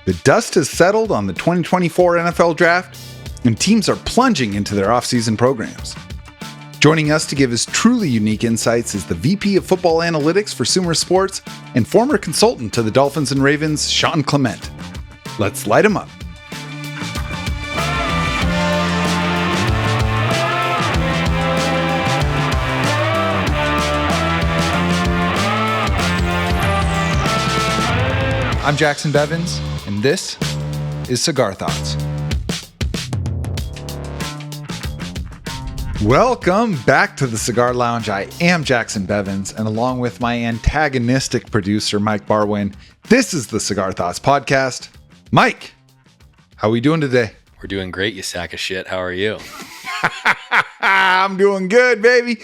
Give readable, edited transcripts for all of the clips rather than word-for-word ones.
The dust has settled on the 2024 NFL Draft, and teams are plunging into their offseason programs. Joining us to give his truly unique insights is the VP of Football Analytics for Sumer Sports and former consultant to the Dolphins and Ravens, Sean Clement. Let's light him up. I'm Jacson Bevins, and this is Cigar Thoughts. Welcome back to the Cigar Lounge. I am Jacson Bevins, and along with my antagonistic producer, Mike Barwin, this is the Cigar Thoughts podcast. Mike, how are we doing today? We're doing great, you sack of shit. How are you? I'm doing good, baby.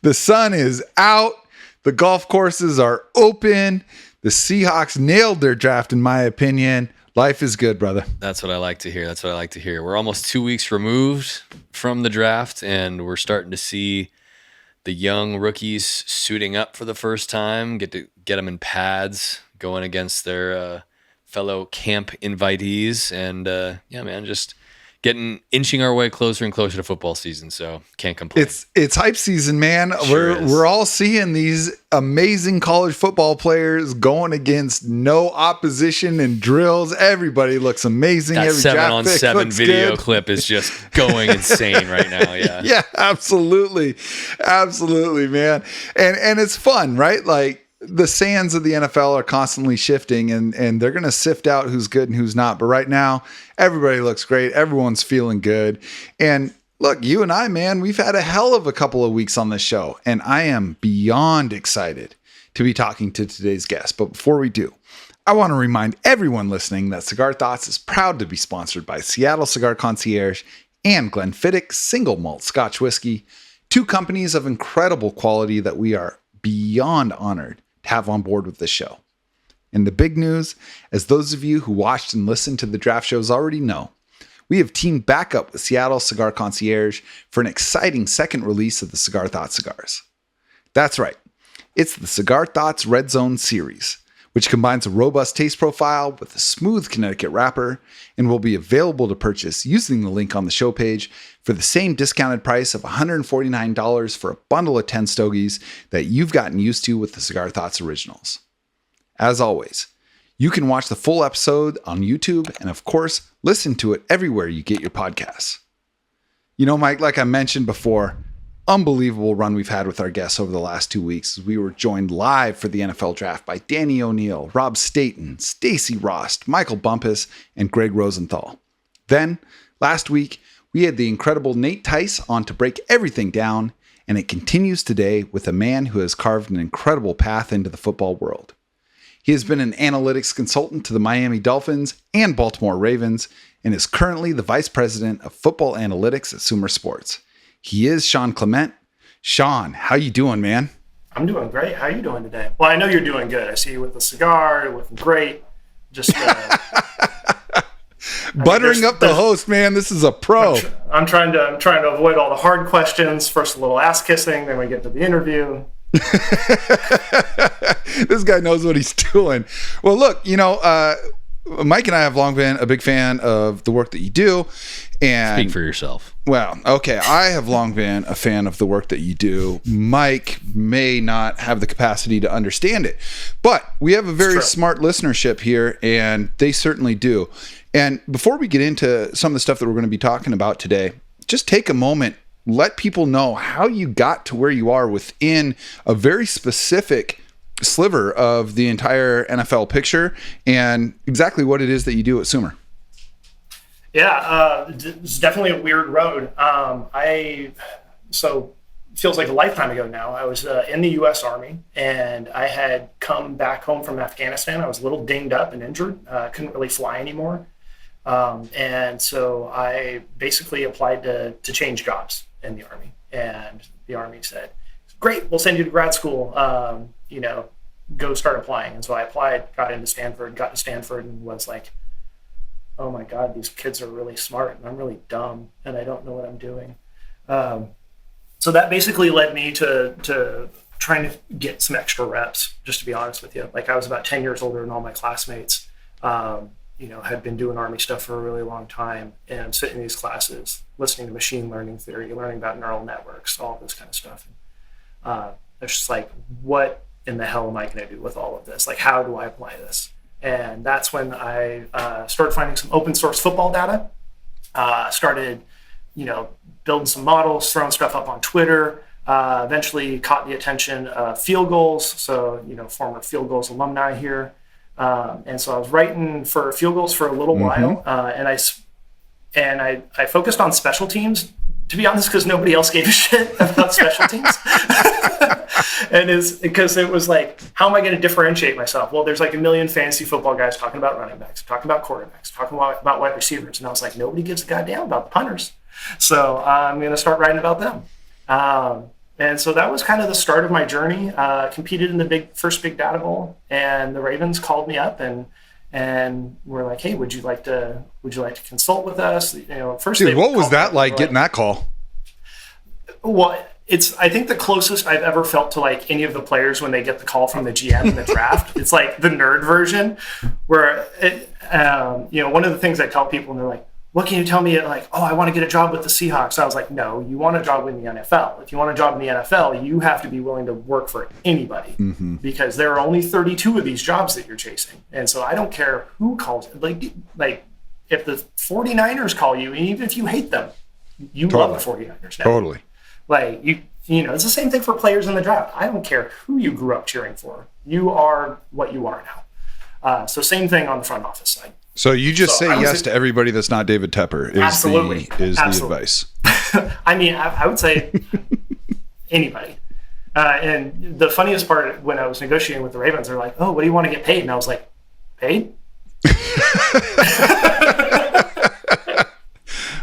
The sun is out. The golf courses are open. The Seahawks nailed their draft, in my opinion. Life is good, brother. That's what I like to hear. We're almost 2 weeks removed from the draft, and we're starting to see the young rookies suiting up for the first time, get them in pads, going against their fellow camp invitees. And, just inching our way closer and closer to football season, so can't complain. It's hype season, man. Sure We're all seeing these amazing college football players going against no opposition in drills. Everybody looks amazing. That Every 7-on-7 video good. clip is just going insane right now. Yeah. Yeah, absolutely, man. And it's fun, right? Like, the sands of the NFL are constantly shifting, and they're going to sift out who's good and who's not. But right now, everybody looks great. Everyone's feeling good. And look, you and I, man, we've had a hell of a couple of weeks on this show, and I am beyond excited to be talking to today's guest. But before we do, I want to remind everyone listening that Cigar Thoughts is proud to be sponsored by Seattle Cigar Concierge and Glenfiddich Single Malt Scotch Whiskey, two companies of incredible quality that we are beyond honored to have on board with this show. And the big news, as those of you who watched and listened to the draft shows already know, we have teamed back up with Seattle Cigar Concierge for an exciting second release of the Cigar Thoughts cigars. That's right, it's the Cigar Thoughts Red Zone series, which combines a robust taste profile with a smooth Connecticut wrapper and will be available to purchase using the link on the show page for the same discounted price of $149 for a bundle of 10 stogies that you've gotten used to with the Cigar Thoughts Originals. As always, you can watch the full episode on YouTube and, of course, listen to it everywhere you get your podcasts. You know, Mike, like I mentioned before, unbelievable run we've had with our guests over the last 2 weeks. We were joined live for the NFL Draft by Danny O'Neill, Rob Staten, Stacey Rost, Michael Bumpus, and Greg Rosenthal. Then, last week, we had the incredible Nate Tice on to break everything down, and it continues today with a man who has carved an incredible path into the football world. He has been an analytics consultant to the Miami Dolphins and Baltimore Ravens, and is currently the Vice President of Football Analytics at Sumer Sports. He is Sean Clement. Sean, how you doing, man? I'm doing great. How are you doing today? Well, I know you're doing good. I see you with the cigar, you're looking great. Just buttering up the host, man. This is a pro. I'm trying to avoid all the hard questions. First, a little ass kissing, then we get to the interview. This guy knows what he's doing. Well, look, Mike and I have long been a big fan of the work that you do. And speak for yourself. Well, okay. I have long been a fan of the work that you do. Mike may not have the capacity to understand it, but we have a very smart listenership here, and they certainly do. And before we get into some of the stuff that we're going to be talking about today, just take a moment, let people know how you got to where you are within a very specific sliver of the entire NFL picture and exactly what it is that you do at Sumer. Yeah, it's definitely a weird road. So feels like a lifetime ago now. I was in the U.S. Army, and I had come back home from Afghanistan. I was a little dinged up and injured. Couldn't really fly anymore. And so I basically applied to change jobs in the Army. And the Army said, great, we'll send you to grad school, go start applying. And so I applied, got to Stanford, and was like, oh my God, these kids are really smart and I'm really dumb and I don't know what I'm doing. So that basically led me to trying to get some extra reps, just to be honest with you. Like I was about 10 years older than all my classmates. had been doing Army stuff for a really long time, and I'm sitting in these classes, listening to machine learning theory, learning about neural networks, all this kind of stuff. And, it's just like, what in the hell am I going to do with all of this? Like, how do I apply this? And that's when I started finding some open source football data, started, building some models, throwing stuff up on Twitter, eventually caught the attention of Field Goals. So, former Field Goals alumni here. And so I was writing for Field Goals for a little while. And I focused on special teams, to be honest, because nobody else gave a shit about special teams. And it's because it was like, how am I going to differentiate myself? Well, there's like a million fantasy football guys talking about running backs, talking about quarterbacks, talking about wide receivers. And I was like, nobody gives a goddamn about the punters. So I'm going to start writing about them. And so that was kind of the start of my journey. Competed in the first big data bowl, and the Ravens called me up and were like, "Hey, would you like to consult with us?" First, dude, what was that like getting that call? Well, I think the closest I've ever felt to like any of the players when they get the call from the GM in the draft. It's like the nerd version, where one of the things I tell people, and they're like, what can you tell me? Like, oh, I want to get a job with the Seahawks. I was like, no, you want a job in the NFL. If you want a job in the NFL, you have to be willing to work for anybody, because there are only 32 of these jobs that you're chasing. And so I don't care who calls. Like if the 49ers call you, and even if you hate them, you love the 49ers now. Totally. Like it's the same thing for players in the draft. I don't care who you grew up cheering for. You are what you are now. So same thing on the front office side. So you just say yes to everybody that's not David Tepper is the advice. I mean, I would say anybody. And the funniest part, when I was negotiating with the Ravens, they're like, oh, what do you want to get paid? And I was like, paid?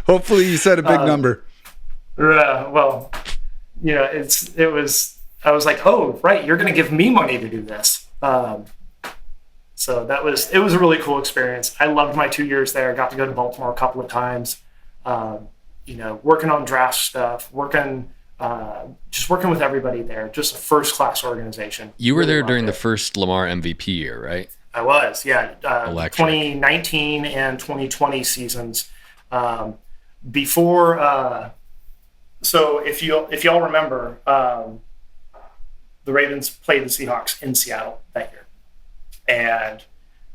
Hopefully you said a big number. Well, I was like, oh, right, you're going to give me money to do this. So it was a really cool experience. I loved my 2 years there. I got to go to Baltimore a couple of times, working on draft stuff, just working with everybody there. Just a first-class organization. You were there during the first Lamar MVP year, right? I was, yeah. 2019 and 2020 seasons. Before, so if y'all remember, the Ravens played the Seahawks in Seattle that year. And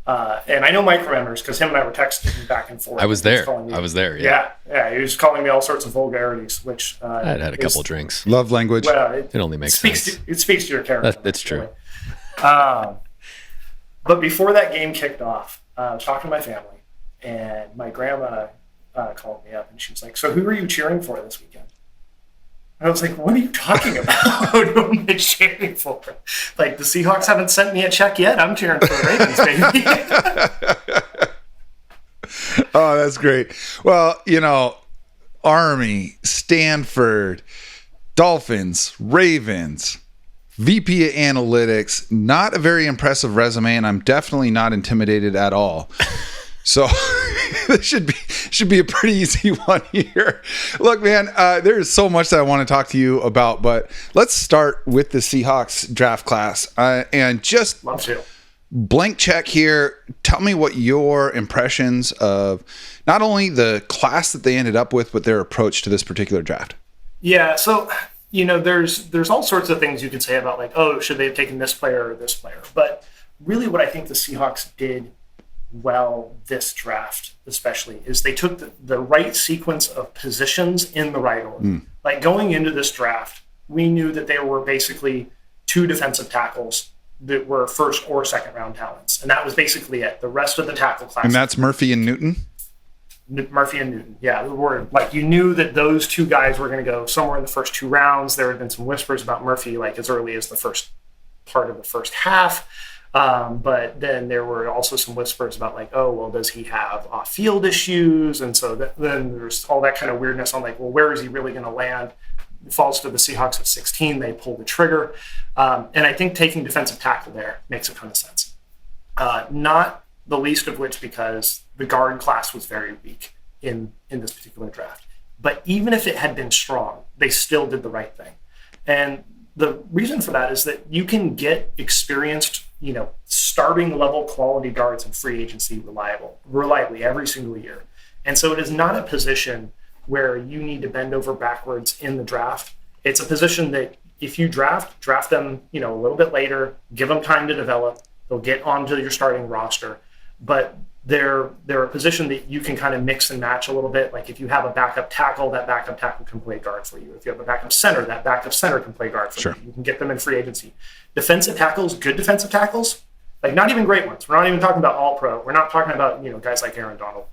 I know Mike remembers because him and I were texting back and forth. I was there. Yeah. Yeah. He was calling me all sorts of vulgarities, which I'd had a couple of drinks. Love language. Well, it only makes sense. It speaks to your character. That's true. But before that game kicked off, I was talking to my family, and my grandma called me up, and she was like, "So who are you cheering for this weekend?" I was like, what are you talking about? Who am I cheering for? Like, the Seahawks haven't sent me a check yet. I'm cheering for the Ravens, baby. Oh, that's great. Well, Army, Stanford, Dolphins, Ravens, VP of Analytics, not a very impressive resume, and I'm definitely not intimidated at all. So this should be a pretty easy one here. Look, man, there is so much that I want to talk to you about, but let's start with the Seahawks draft class and just blank check here. Tell me what your impressions of not only the class that they ended up with, but their approach to this particular draft. Yeah, so there's all sorts of things you could say about like, oh, should they have taken this player or this player? But really, what I think the Seahawks did well this draft especially is they took the right sequence of positions in the right order. Like going into this draft, we knew that there were basically 2 defensive tackles that were first or second round talents, and that was basically it. The rest of the tackle class, and that's Murphy and Newton. Yeah, you knew that those 2 guys were going to go somewhere in the first 2 rounds. There had been some whispers about Murphy like as early as the first part of the first half. But then there were also some whispers about like, oh, well, does he have off-field issues? And so then there's all that kind of weirdness on like, well, where is he really going to land? It falls to the Seahawks at 16. They pull the trigger. And I think taking defensive tackle there makes a ton of sense. Not the least of which because the guard class was very weak in this particular draft. But even if it had been strong, they still did the right thing. And the reason for that is that you can get experienced starting level quality guards in free agency reliably every single year. And so it is not a position where you need to bend over backwards in the draft. It's a position that if you draft them, a little bit later, give them time to develop, they'll get onto your starting roster. But they're a position that you can kind of mix and match a little bit. Like if you have a backup tackle, that backup tackle can play guard for you. If you have a backup center, that backup center can play guard for you. You can get them in free agency. Defensive tackles, good defensive tackles, like not even great ones. We're not even talking about all pro. We're not talking about, guys like Aaron Donald.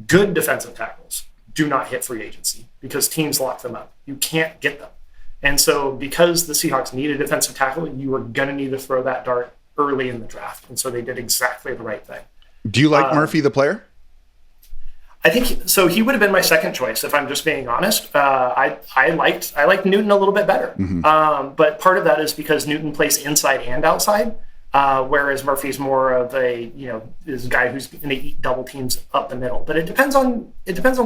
Good defensive tackles do not hit free agency because teams lock them up. You can't get them. And so because the Seahawks need a defensive tackle, you are going to need to throw that dart early in the draft. And so they did exactly the right thing. Do you like Murphy, the player? I think so. He would have been my second choice if I'm just being honest. I liked Newton a little bit better, but part of that is because Newton plays inside and outside, whereas Murphy's more of a is a guy who's going to eat double teams up the middle. But it depends on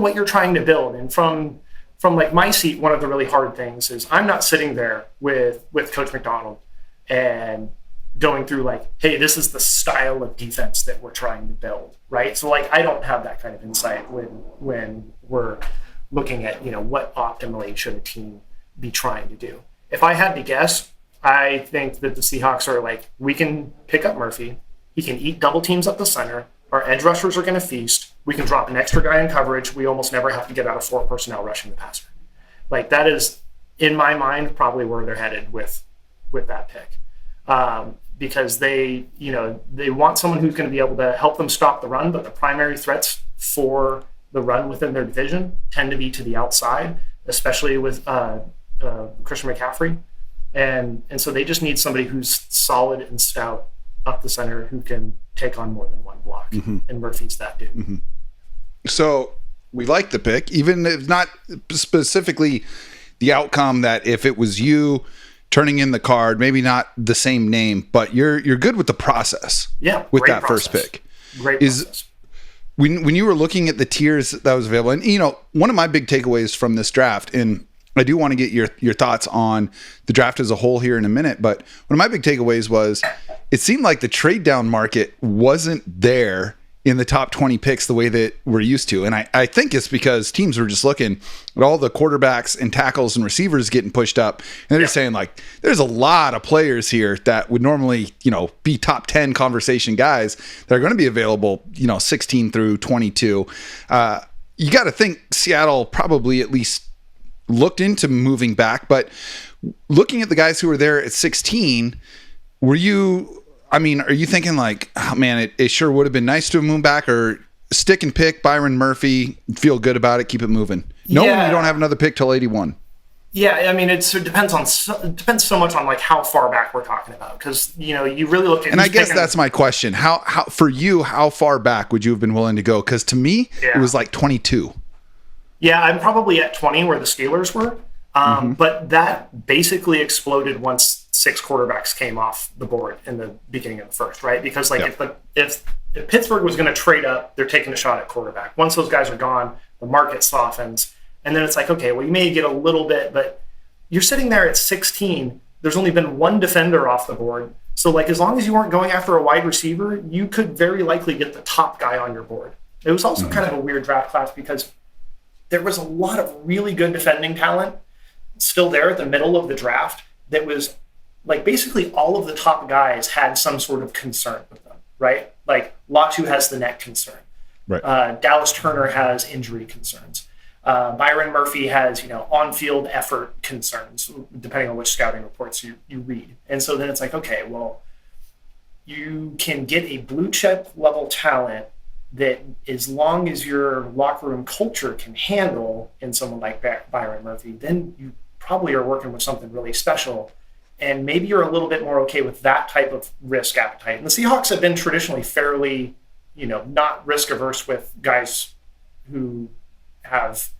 what you're trying to build. And from like my seat, one of the really hard things is I'm not sitting there with Coach McDonald and going through like, hey, this is the style of defense that we're trying to build, right? So like I don't have that kind of insight when we're looking at what optimally should a team be trying to do. If I had to guess, I think that the Seahawks are like, we can pick up Murphy, he can eat double teams up the center, our edge rushers are going to feast, we can drop an extra guy in coverage, we almost never have to get out of 4 personnel rushing the passer. Like that is, in my mind, probably where they're headed with that pick. Because they want someone who's going to be able to help them stop the run, but the primary threats for the run within their division tend to be to the outside, especially with Christian McCaffrey. And so they just need somebody who's solid and stout up the center who can take on more than one block. And Murphy's that dude. So we like the pick, even if not specifically the outcome that if it was you turning in the card, maybe not the same name, but you're good with the process. Yeah, with that process. First pick. Great process. When you were looking at the tiers that was available, and one of my big takeaways from this draft, and I do want to get your thoughts on the draft as a whole here in a minute, but one of my big takeaways was it seemed like the trade down market wasn't there in the top 20 picks the way that we're used to. And I think it's because teams were just looking at all the quarterbacks and tackles and receivers getting pushed up. And they're just saying like, there's a lot of players here that would normally, be top 10 conversation guys that are going to be available, 16 through 22. You got to think Seattle probably at least looked into moving back, but looking at the guys who were there at 16, are you thinking like, oh man, it sure would have been nice to have moved back, or stick and pick Byron Murphy, feel good about it, keep it moving? No, you don't have another pick till 81. Yeah, it depends so much on like how far back we're talking about, because you really look at. And I guess that's my question. How for you, how far back would you have been willing to go? Because to me, it was like 22. Yeah, I'm probably at 20 where the Steelers were, but that basically exploded once 6 quarterbacks came off the board in the beginning of the first, right? Because if Pittsburgh was going to trade up, they're taking a shot at quarterback. Once those guys are gone, the market softens. And then it's like, okay, well, you may get a little bit, but you're sitting there at 16. There's only been 1 defender off the board. So like, as long as you weren't going after a wide receiver, you could very likely get the top guy on your board. It was also kind of a weird draft class because there was a lot of really good defending talent still there at the middle of the draft that was like basically all of the top guys had some sort of concern with them, right? Like Latu has the neck concern. Right. Dallas Turner has injury concerns. Byron Murphy has, on-field effort concerns, depending on which scouting reports you read. And so then it's like, okay, well, you can get a blue chip level talent that as long as your locker room culture can handle in someone like Byron Murphy, then you probably are working with something really special. And maybe you're a little bit more okay with that type of risk appetite. And the Seahawks have been traditionally fairly, not risk averse with guys who have,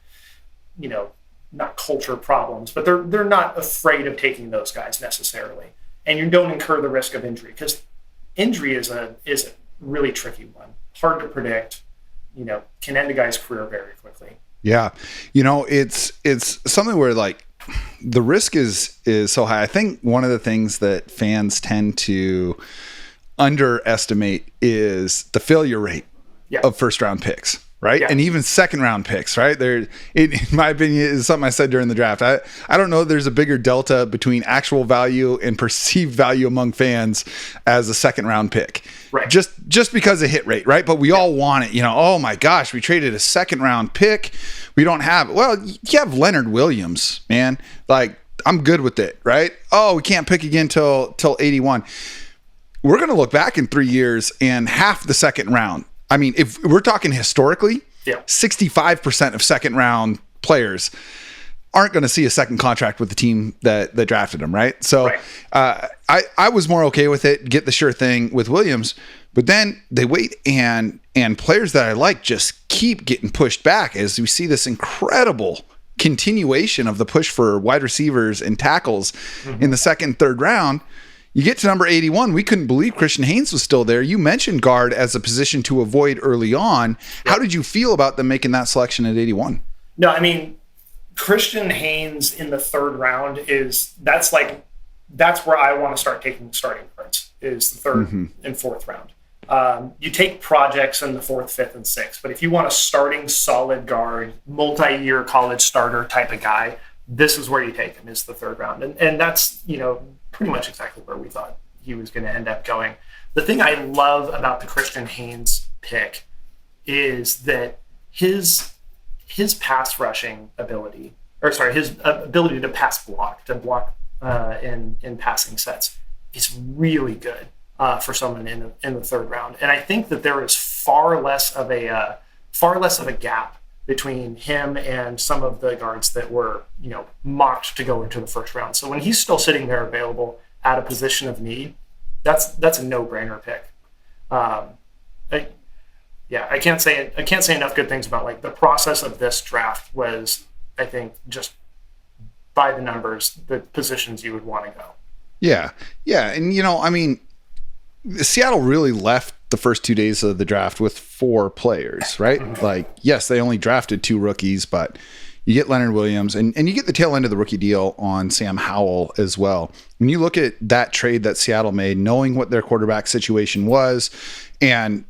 not culture problems, but they're not afraid of taking those guys necessarily. And you don't incur the risk of injury, because injury is a really tricky one. Hard to predict, can end a guy's career very quickly. Yeah. It's something where like the risk is so high. I think one of the things that fans tend to underestimate is the failure rate of first round picks, right? And even second round picks, right? In my opinion, is something I said during the draft. I don't know if there's a bigger delta between actual value and perceived value among fans as a second round pick. Right. Just because of hit rate, right? But we all want it, oh my gosh, we traded a second round pick. We don't have it. Well, you have Leonard Williams, man. Like, I'm good with it, right? Oh, we can't pick again till 81. We're going to look back in 3 years and half the second round. I mean, if we're talking historically, 65% of second round players aren't going to see a second contract with the team that drafted them, right? So I was more okay with it, get the sure thing with Williams, but then they wait and players that I like just keep getting pushed back as we see this incredible continuation of the push for wide receivers and tackles in the second, third round. You get to number 81. We couldn't believe Christian Haynes was still there. You mentioned guard as a position to avoid early on. How did you feel about them making that selection at 81? No, I mean, Christian Haynes in the third round that's where I want to start taking starting cards, is the third and fourth round. You take projects in the fourth, fifth, and sixth, but if you want a starting solid guard, multi-year college starter type of guy, this is where you take him, is the third round. And that's, pretty much exactly where we thought he was going to end up going. The thing I love about the Christian Haynes pick is that his pass rushing ability, his ability to block in passing sets is really good for someone in the third round. And I think that there is far less of a gap between him and some of the guards that were, mocked to go into the first round. So when he's still sitting there available at a position of need, that's a no-brainer pick. I can't say enough good things about, like, the process of this draft was, I think, just by the numbers, the positions you would want to go. Yeah. Yeah. And, I mean, Seattle really left the first 2 days of the draft with 4 players, right? Like, yes, they only drafted 2 rookies, but you get Leonard Williams and you get the tail end of the rookie deal on Sam Howell as well. When you look at that trade that Seattle made, knowing what their quarterback situation was, and,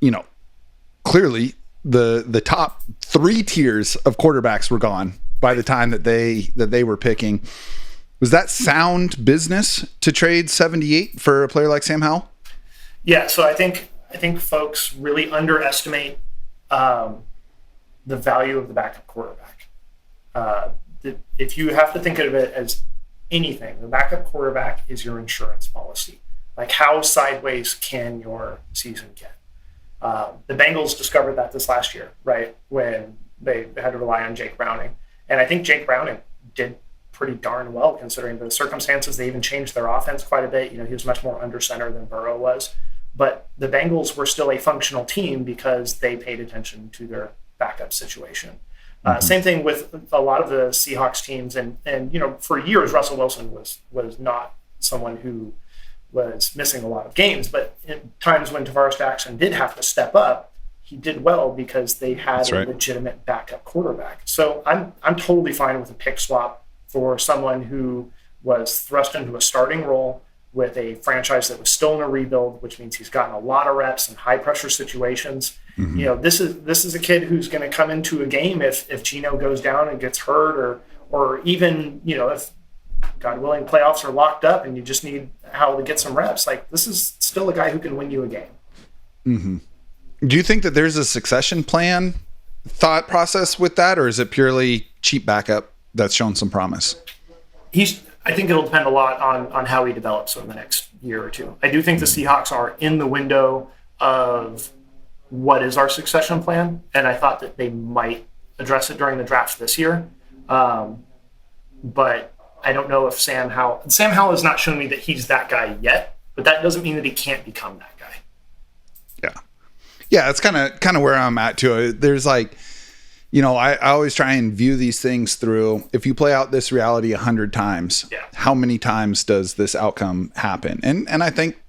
clearly the top 3 tiers of quarterbacks were gone by the time that they were picking. Was that sound business to trade 78 for a player like Sam Howell? Yeah, so I think folks really underestimate the value of the backup quarterback. If you have to think of it as anything, the backup quarterback is your insurance policy. Like, how sideways can your season get? The Bengals discovered that this last year, right, when they had to rely on Jake Browning. And I think Jake Browning did pretty darn well considering the circumstances. They even changed their offense quite a bit. He was much more under center than Burrow was. But the Bengals were still a functional team because they paid attention to their backup situation. Same thing with a lot of the Seahawks teams. And for years, Russell Wilson was not someone who was missing a lot of games. But in times when Tavares Jackson did have to step up, he did well because they had a legitimate backup quarterback. So I'm totally fine with a pick swap for someone who was thrust into a starting role with a franchise that was still in a rebuild, which means he's gotten a lot of reps in high pressure situations. This is a kid who's going to come into a game if Geno goes down and gets hurt, or even, if, God willing, playoffs are locked up and you just need Howell to get some reps. Like, this is still a guy who can win you a game. Do you think that there's a succession plan thought process with that, or is it purely cheap backup that's shown some promise? I think it'll depend a lot on how he develops over the next year or two. I do think the Seahawks are in the window of what is our succession plan, and I thought that they might address it during the draft this year. But I don't know if Sam Howell has not shown me that he's that guy yet, but that doesn't mean that he can't become that guy. Yeah, that's kind of where I'm at too. There's like, I always try and view these things through, if you play out this reality 100 times, how many times does this outcome happen? And I think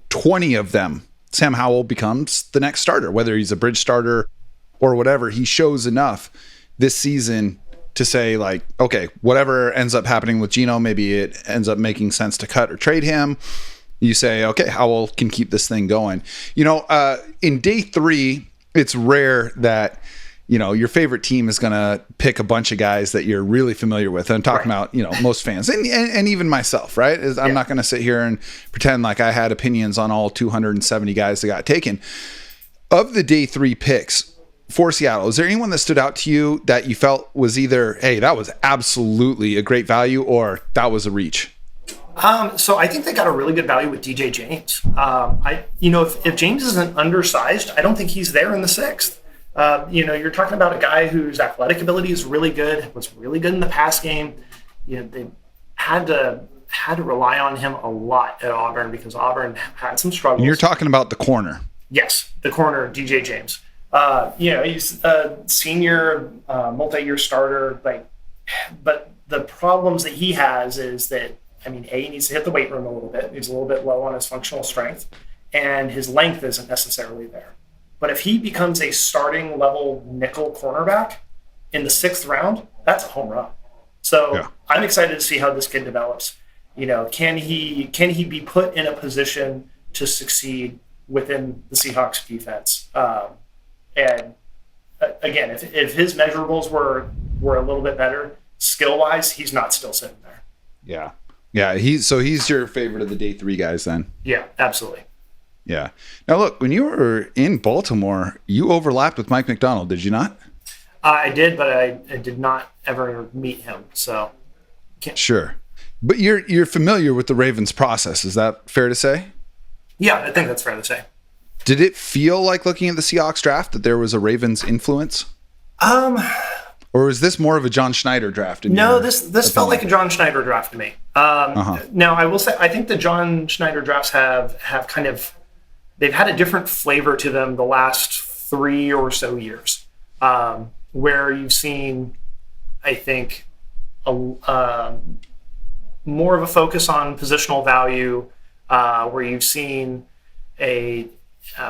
20 of them, Sam Howell becomes the next starter, whether he's a bridge starter or whatever. He shows enough this season to say, like, okay, whatever ends up happening with Geno, maybe it ends up making sense to cut or trade him. You say, okay, Howell can keep this thing going. In day 3, it's rare that, your favorite team is going to pick a bunch of guys that you're really familiar with. And I'm talking about, most fans and even myself, right? I'm not going to sit here and pretend like I had opinions on all 270 guys that got taken. Of the day 3 picks for Seattle, is there anyone that stood out to you that you felt was either, hey, that was absolutely a great value, or that was a reach? So I think they got a really good value with DJ James. If James isn't undersized, I don't think he's there in the 6th. You're talking about a guy whose athletic ability is really good, was really good in the pass game. They had to rely on him a lot at Auburn because Auburn had some struggles. You're talking about the corner. Yes, the corner, DJ James. He's a senior, multi-year starter. But the problems that he has is that, he needs to hit the weight room a little bit. He's a little bit low on his functional strength, and his length isn't necessarily there. But if he becomes a starting level nickel cornerback in the 6th round, that's a home run. So I'm excited to see how this kid develops. Can he be put in a position to succeed within the Seahawks defense? And again, if his measurables were a little bit better skill wise, he's not still sitting there. Yeah. He's your favorite of the day 3 guys then. Yeah, absolutely. Yeah. Now look, when you were in Baltimore, you overlapped with Mike McDonald, did you not? I did, but I did not ever meet him. So Sure. But you're familiar with the Ravens process, is that fair to say? Yeah, I think that's fair to say. Did it feel like looking at the Seahawks draft that there was a Ravens influence? Or is this more of a John Schneider draft? No, this felt like a John Schneider draft to me. Now, I will say, I think the John Schneider drafts have kind of, they've had a different flavor to them the last 3 or so years, where you've seen, I think, more of a focus on positional value, where you've seen a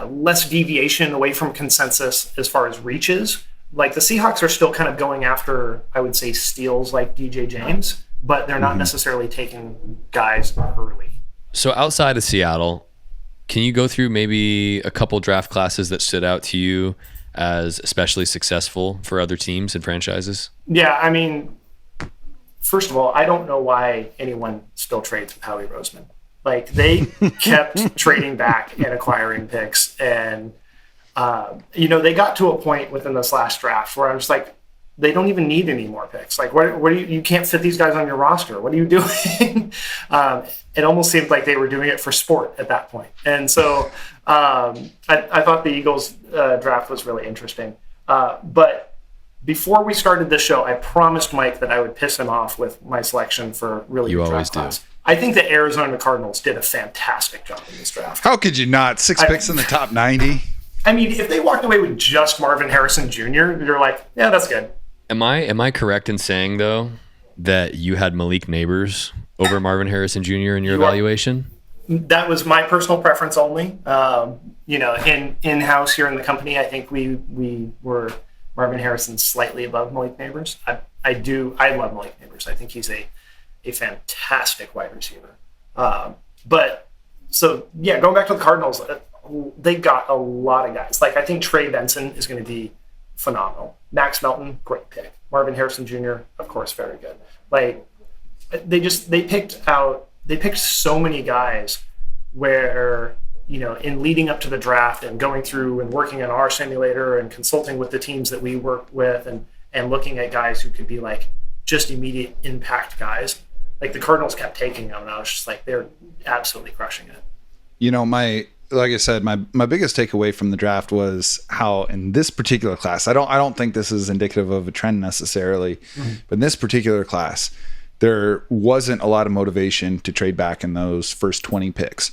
less deviation away from consensus as far as reaches. Like the Seahawks are still kind of going after, I would say, steals like DJ James, but they're not necessarily taking guys early. So outside of Seattle, can you go through maybe a couple draft classes that stood out to you as especially successful for other teams and franchises? Yeah, first of all, I don't know why anyone still trades with Howie Roseman. Like, they kept trading back and acquiring picks, and they got to a point within this last draft where I was like, they don't even need any more picks. Like, what do you can't fit these guys on your roster. What are you doing? It almost seemed like they were doing it for sport at that point. And so I thought the Eagles draft was really interesting. But before we started this show, I promised Mike that I would piss him off with my selection for really good draft class. I think the Arizona Cardinals did a fantastic job in this draft. How could you not? 6 picks in the top 90. If they walked away with just Marvin Harrison Jr., you're like, yeah, that's good. Am I correct in saying, though, that you had Malik Neighbors over Marvin Harrison Jr. in your evaluation? That was my personal preference only. In-house here in the company, I think we were Marvin Harrison slightly above Malik Neighbors. I love Malik Neighbors. I think he's a fantastic wide receiver. Going back to the Cardinals, they got a lot of guys. Like, I think Trey Benson is going to be phenomenal. Max Melton, great pick. Marvin Harrison Jr., of course, very good. Like, they picked so many guys where, in leading up to the draft and going through and working on our simulator and consulting with the teams that we work with and looking at guys who could be like just immediate impact guys. Like, the Cardinals kept taking them, and I was just like, they're absolutely crushing it. Like I said, my biggest takeaway from the draft was how in this particular class, I don't think this is indicative of a trend necessarily, but in this particular class, there wasn't a lot of motivation to trade back in those first 20 picks.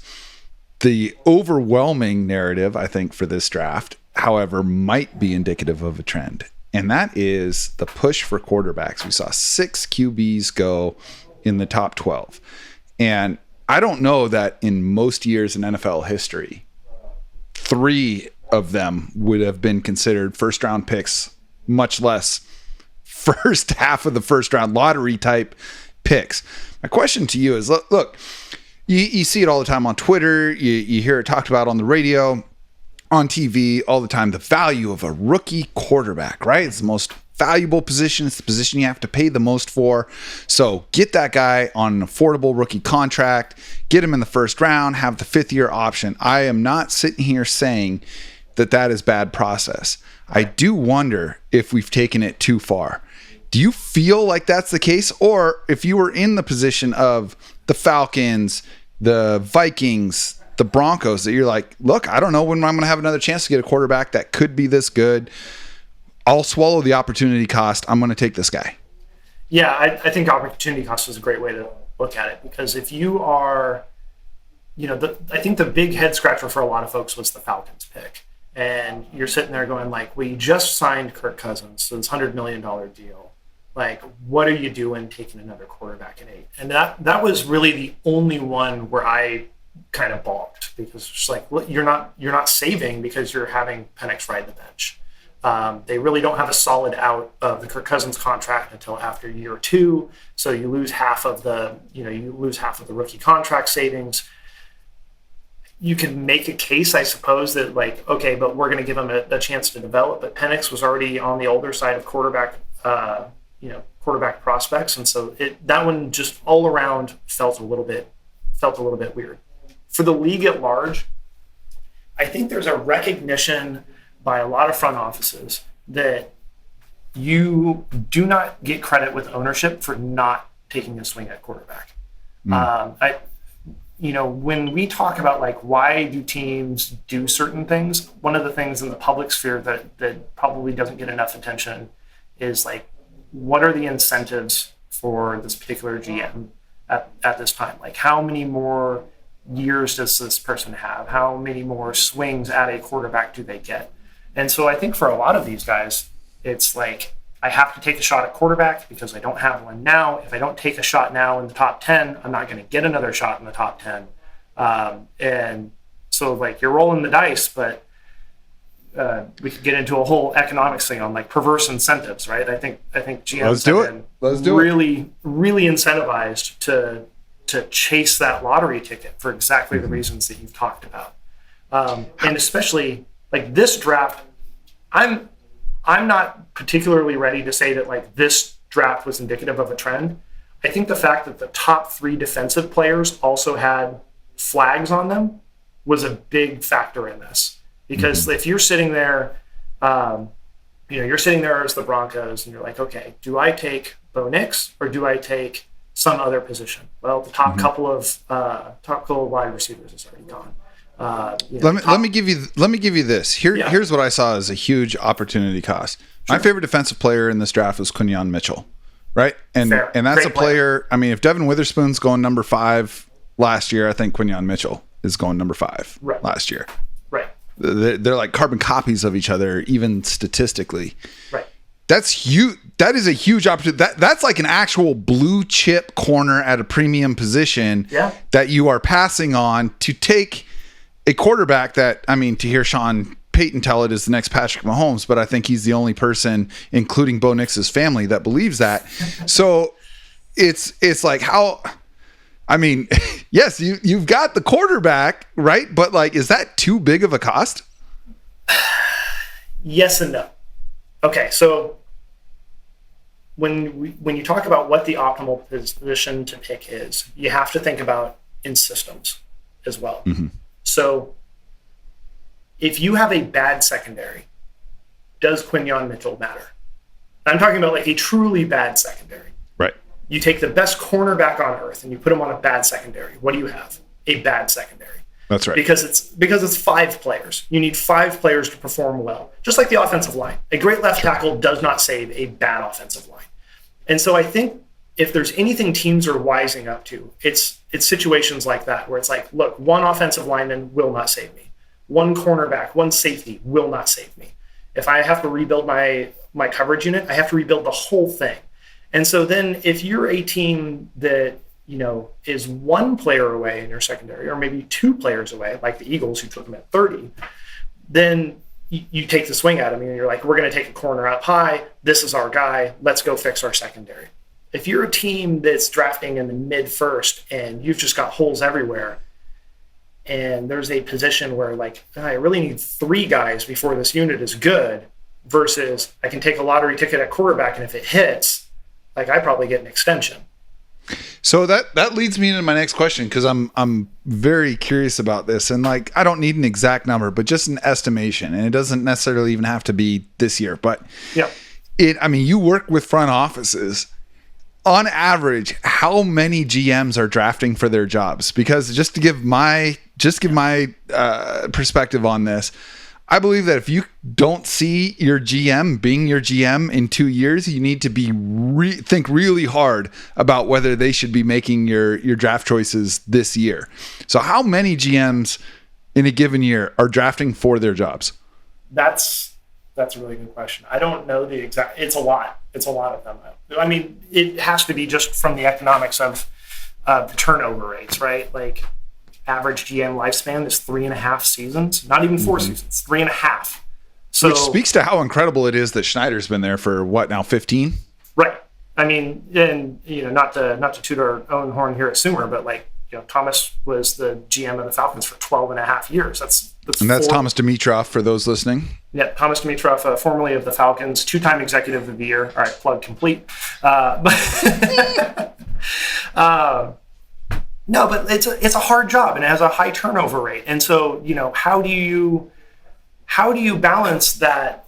The overwhelming narrative, I think, for this draft, however, might be indicative of a trend, and that is the push for quarterbacks. We saw 6 QBs go in the top 12, and I don't know that in most years in NFL history, 3 of them would have been considered first round picks, much less first half of the first round lottery type picks. My question to you is, look, you see it all the time on Twitter. You hear it talked about on the radio, on TV all the time. The value of a rookie quarterback, right? It's the most valuable position. It's the position you have to pay the most for. So get that guy on an affordable rookie contract, get him in the first round, have the 5th-year option. I am not sitting here saying that is bad process. I do wonder if we've taken it too far. Do you feel like that's the case? Or if you were in the position of the Falcons, the Vikings, the Broncos, that you're like, look, I don't know when I'm going to have another chance to get a quarterback that could be this good. I'll swallow the opportunity cost. I'm going to take this guy. Yeah, I think opportunity cost is a great way to look at it, because if you are, I think the big head scratcher for a lot of folks was the Falcons pick. And you're sitting there going like, we just signed Kirk Cousins, so this $100 million deal. Like, what are you doing taking another quarterback at 8? And that was really the only one where I kind of balked, because it's just like, you're not saving because you're having Penix ride the bench. They really don't have a solid out of the Kirk Cousins contract until after year 2, so you lose half of the rookie contract savings. You can make a case, I suppose, that like, okay, but we're going to give him a chance to develop. But Penix was already on the older side of quarterback prospects, and so that one just all around felt a little bit weird. For the league at large, I think there's a recognition by a lot of front offices that you do not get credit with ownership for not taking a swing at quarterback. When we talk about like, why do teams do certain things, one of the things in the public sphere that probably doesn't get enough attention is like, what are the incentives for this particular GM at this time? Like, how many more years does this person have? How many more swings at a quarterback do they get? And so I think for a lot of these guys, it's like, I have to take a shot at quarterback because I don't have one now. If I don't take a shot now in the top 10, I'm not going to get another shot in the top 10. And so like, you're rolling the dice, but we could get into a whole economics thing on like perverse incentives, right? I think GMs have been really incentivized to chase that lottery ticket for exactly the reasons that you've talked about. And especially like this draft, I'm not particularly ready to say that like this draft was indicative of a trend. I think the fact that the top 3 defensive players also had flags on them was a big factor in this. Because if you're sitting there, you're sitting there as the Broncos and you're like, okay, do I take Bo Nix or do I take some other position? Well, the top couple of wide receivers is already gone. Let me give you this. Here's what I saw as a huge opportunity cost. Sure. My favorite defensive player in this draft was Quinyon Mitchell, right? And Fair. and that's Great a player. I mean, if Devin Witherspoon's going number 5 last year, I think Quinyon Mitchell is going number 5 last year. Right. They're like carbon copies of each other, even statistically. Right. That's huge. That is a huge opportunity. That's like an actual blue chip corner at a premium position that you are passing on to take a quarterback that, I mean, to hear Sean Payton tell it is the next Patrick Mahomes, but I think he's the only person, including Bo Nix's family, that believes that. So it's like how, I mean, yes, you've got the quarterback, right? But like, is that too big of a cost? Yes and no. Okay, so when you talk about what the optimal position to pick is, you have to think about in systems as well. So if you have a bad secondary, does Quinyon Mitchell matter? I'm talking about like a truly bad secondary. Right. You take the best cornerback on earth and you put him on a bad secondary. What do you have? A bad secondary. That's right. Because it's 5 players. You need 5 players to perform well. Just like the offensive line. A great left tackle does not save a bad offensive line. And so I think if there's anything teams are wising up to, it's situations like that where it's like, look, one offensive lineman will not save me. One cornerback, one safety will not save me. If I have to rebuild my coverage unit, I have to rebuild the whole thing. And so then if you're a team that, is 1 player away in your secondary, or maybe 2 players away, like the Eagles who took them at 30, then you take the swing at him and you're like, we're going to take a corner up high. This is our guy. Let's go fix our secondary. if you're a team that's drafting in the mid first and you've just got holes everywhere, and there's a position where like, I really need 3 guys before this unit is good, versus I can take a lottery ticket at quarterback, and if it hits, like, I probably get an extension. So that leads me into my next question, because I'm very curious about this, and like, I don't need an exact number, but just an estimation, and it doesn't necessarily even have to be this year, but yeah, I mean, you work with front offices. On average, how many GMs are drafting for their jobs? Because just to give my perspective on this, I believe that if you don't see your GM being your GM in 2 years, you need to be think really hard about whether they should be making your draft choices this year. So how many GMs in a given year are drafting for their jobs? That's a really good question. I don't know the exact. It's a lot. It's a lot of them. I mean, it has to be just from the economics of the turnover rates, right? Like, average GM lifespan is 3.5 seasons, not even 4 seasons, 3.5. So, which speaks to how incredible it is that Schneider's been there for what now, 15? Right. I mean, and not to toot our own horn here at Sumer, but like, Thomas was the GM of the Falcons for 12.5 years. That's Thomas Dimitroff for those listening. Yeah, Thomas Dimitroff, formerly of the Falcons, 2-time Executive of the Year. All right, plug complete. No, but it's a hard job, and it has a high turnover rate. And so, how do you balance that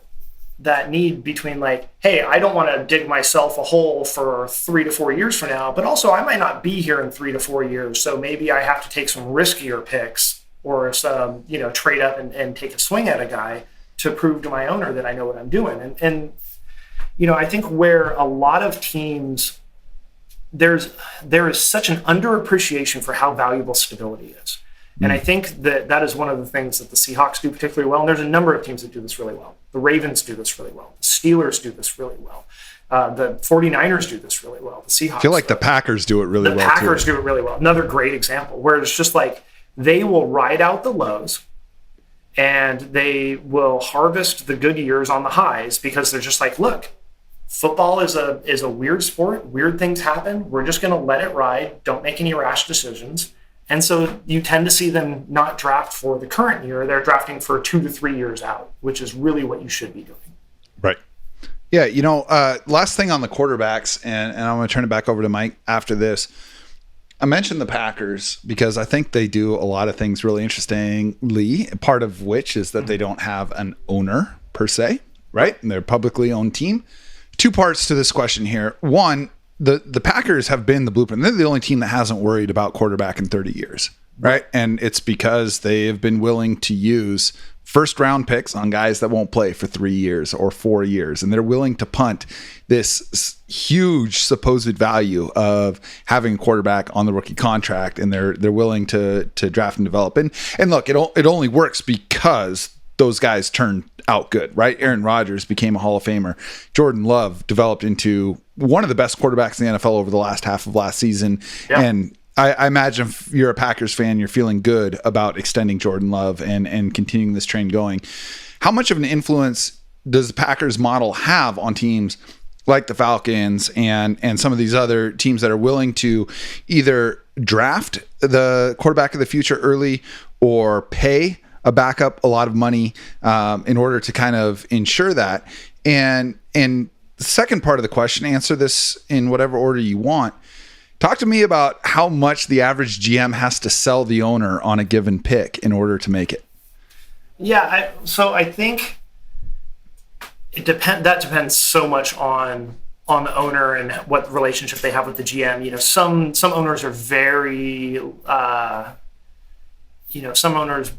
need between like, hey, I don't want to dig myself a hole for 3 to 4 years from now, but also I might not be here in 3 to 4 years, so maybe I have to take some riskier picks or some, trade up and take a swing at a guy to prove to my owner that I know what I'm doing. And I think where a lot of teams, there is such an underappreciation for how valuable stability is. And I think that is one of the things that the Seahawks do particularly well. And there's a number of teams that do this really well. The Ravens do this really well. The Steelers do this really well. The 49ers do this really well. The Seahawks. I feel like the Packers do it really well. The Packers do it really well. Another great example where it's just like, they will ride out the lows and they will harvest the good years on the highs, because they're just like, look, football is a weird sport. Weird things happen. We're just going to let it ride. Don't make any rash decisions. And so you tend to see them not draft for the current year. They're drafting for 2 to 3 years out, which is really what you should be doing. Right. Yeah. Last thing on the quarterbacks, and I'm going to turn it back over to Mike after this. I mentioned the Packers because I think they do a lot of things really interestingly, part of which is that they don't have an owner per se, right? And they're a publicly owned team. 2 parts to this question here. One, the Packers have been the blueprint. They're the only team that hasn't worried about quarterback in 30 years, right? And it's because they have been willing to use first round picks on guys that won't play for 3 years or 4 years. And they're willing to punt this huge supposed value of having a quarterback on the rookie contract. And they're willing to draft and develop. And look, it only works because those guys turned out good, right? Aaron Rodgers became a Hall of Famer. Jordan Love developed into one of the best quarterbacks in the NFL over the last half of last season. Yeah. And I imagine if you're a Packers fan, you're feeling good about extending Jordan Love and continuing this train going. How much of an influence does the Packers model have on teams like the Falcons and some of these other teams that are willing to either draft the quarterback of the future early or pay a backup a lot of money in order to kind of ensure that? And the second part of the question, answer this in whatever order you want. Talk to me about how much the average GM has to sell the owner on a given pick in order to make it. Yeah, so I think that depends so much on the owner and what relationship they have with the GM. Some owners are very, some owners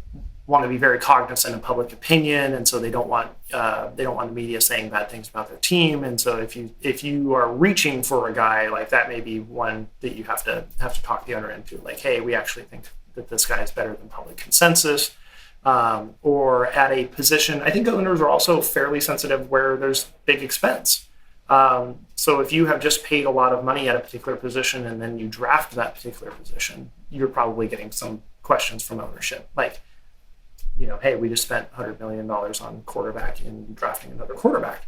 want to be very cognizant of public opinion, and so they don't want the media saying bad things about their team. And so if you are reaching for a guy like that, may be one that you have to talk the owner into, like, hey, we actually think that this guy is better than public consensus. Or at a position, I think owners are also fairly sensitive where there's big expense. So if you have just paid a lot of money at a particular position and then you draft that particular position, you're probably getting some questions from ownership, like, hey, we just spent $100 million on quarterback and drafting another quarterback.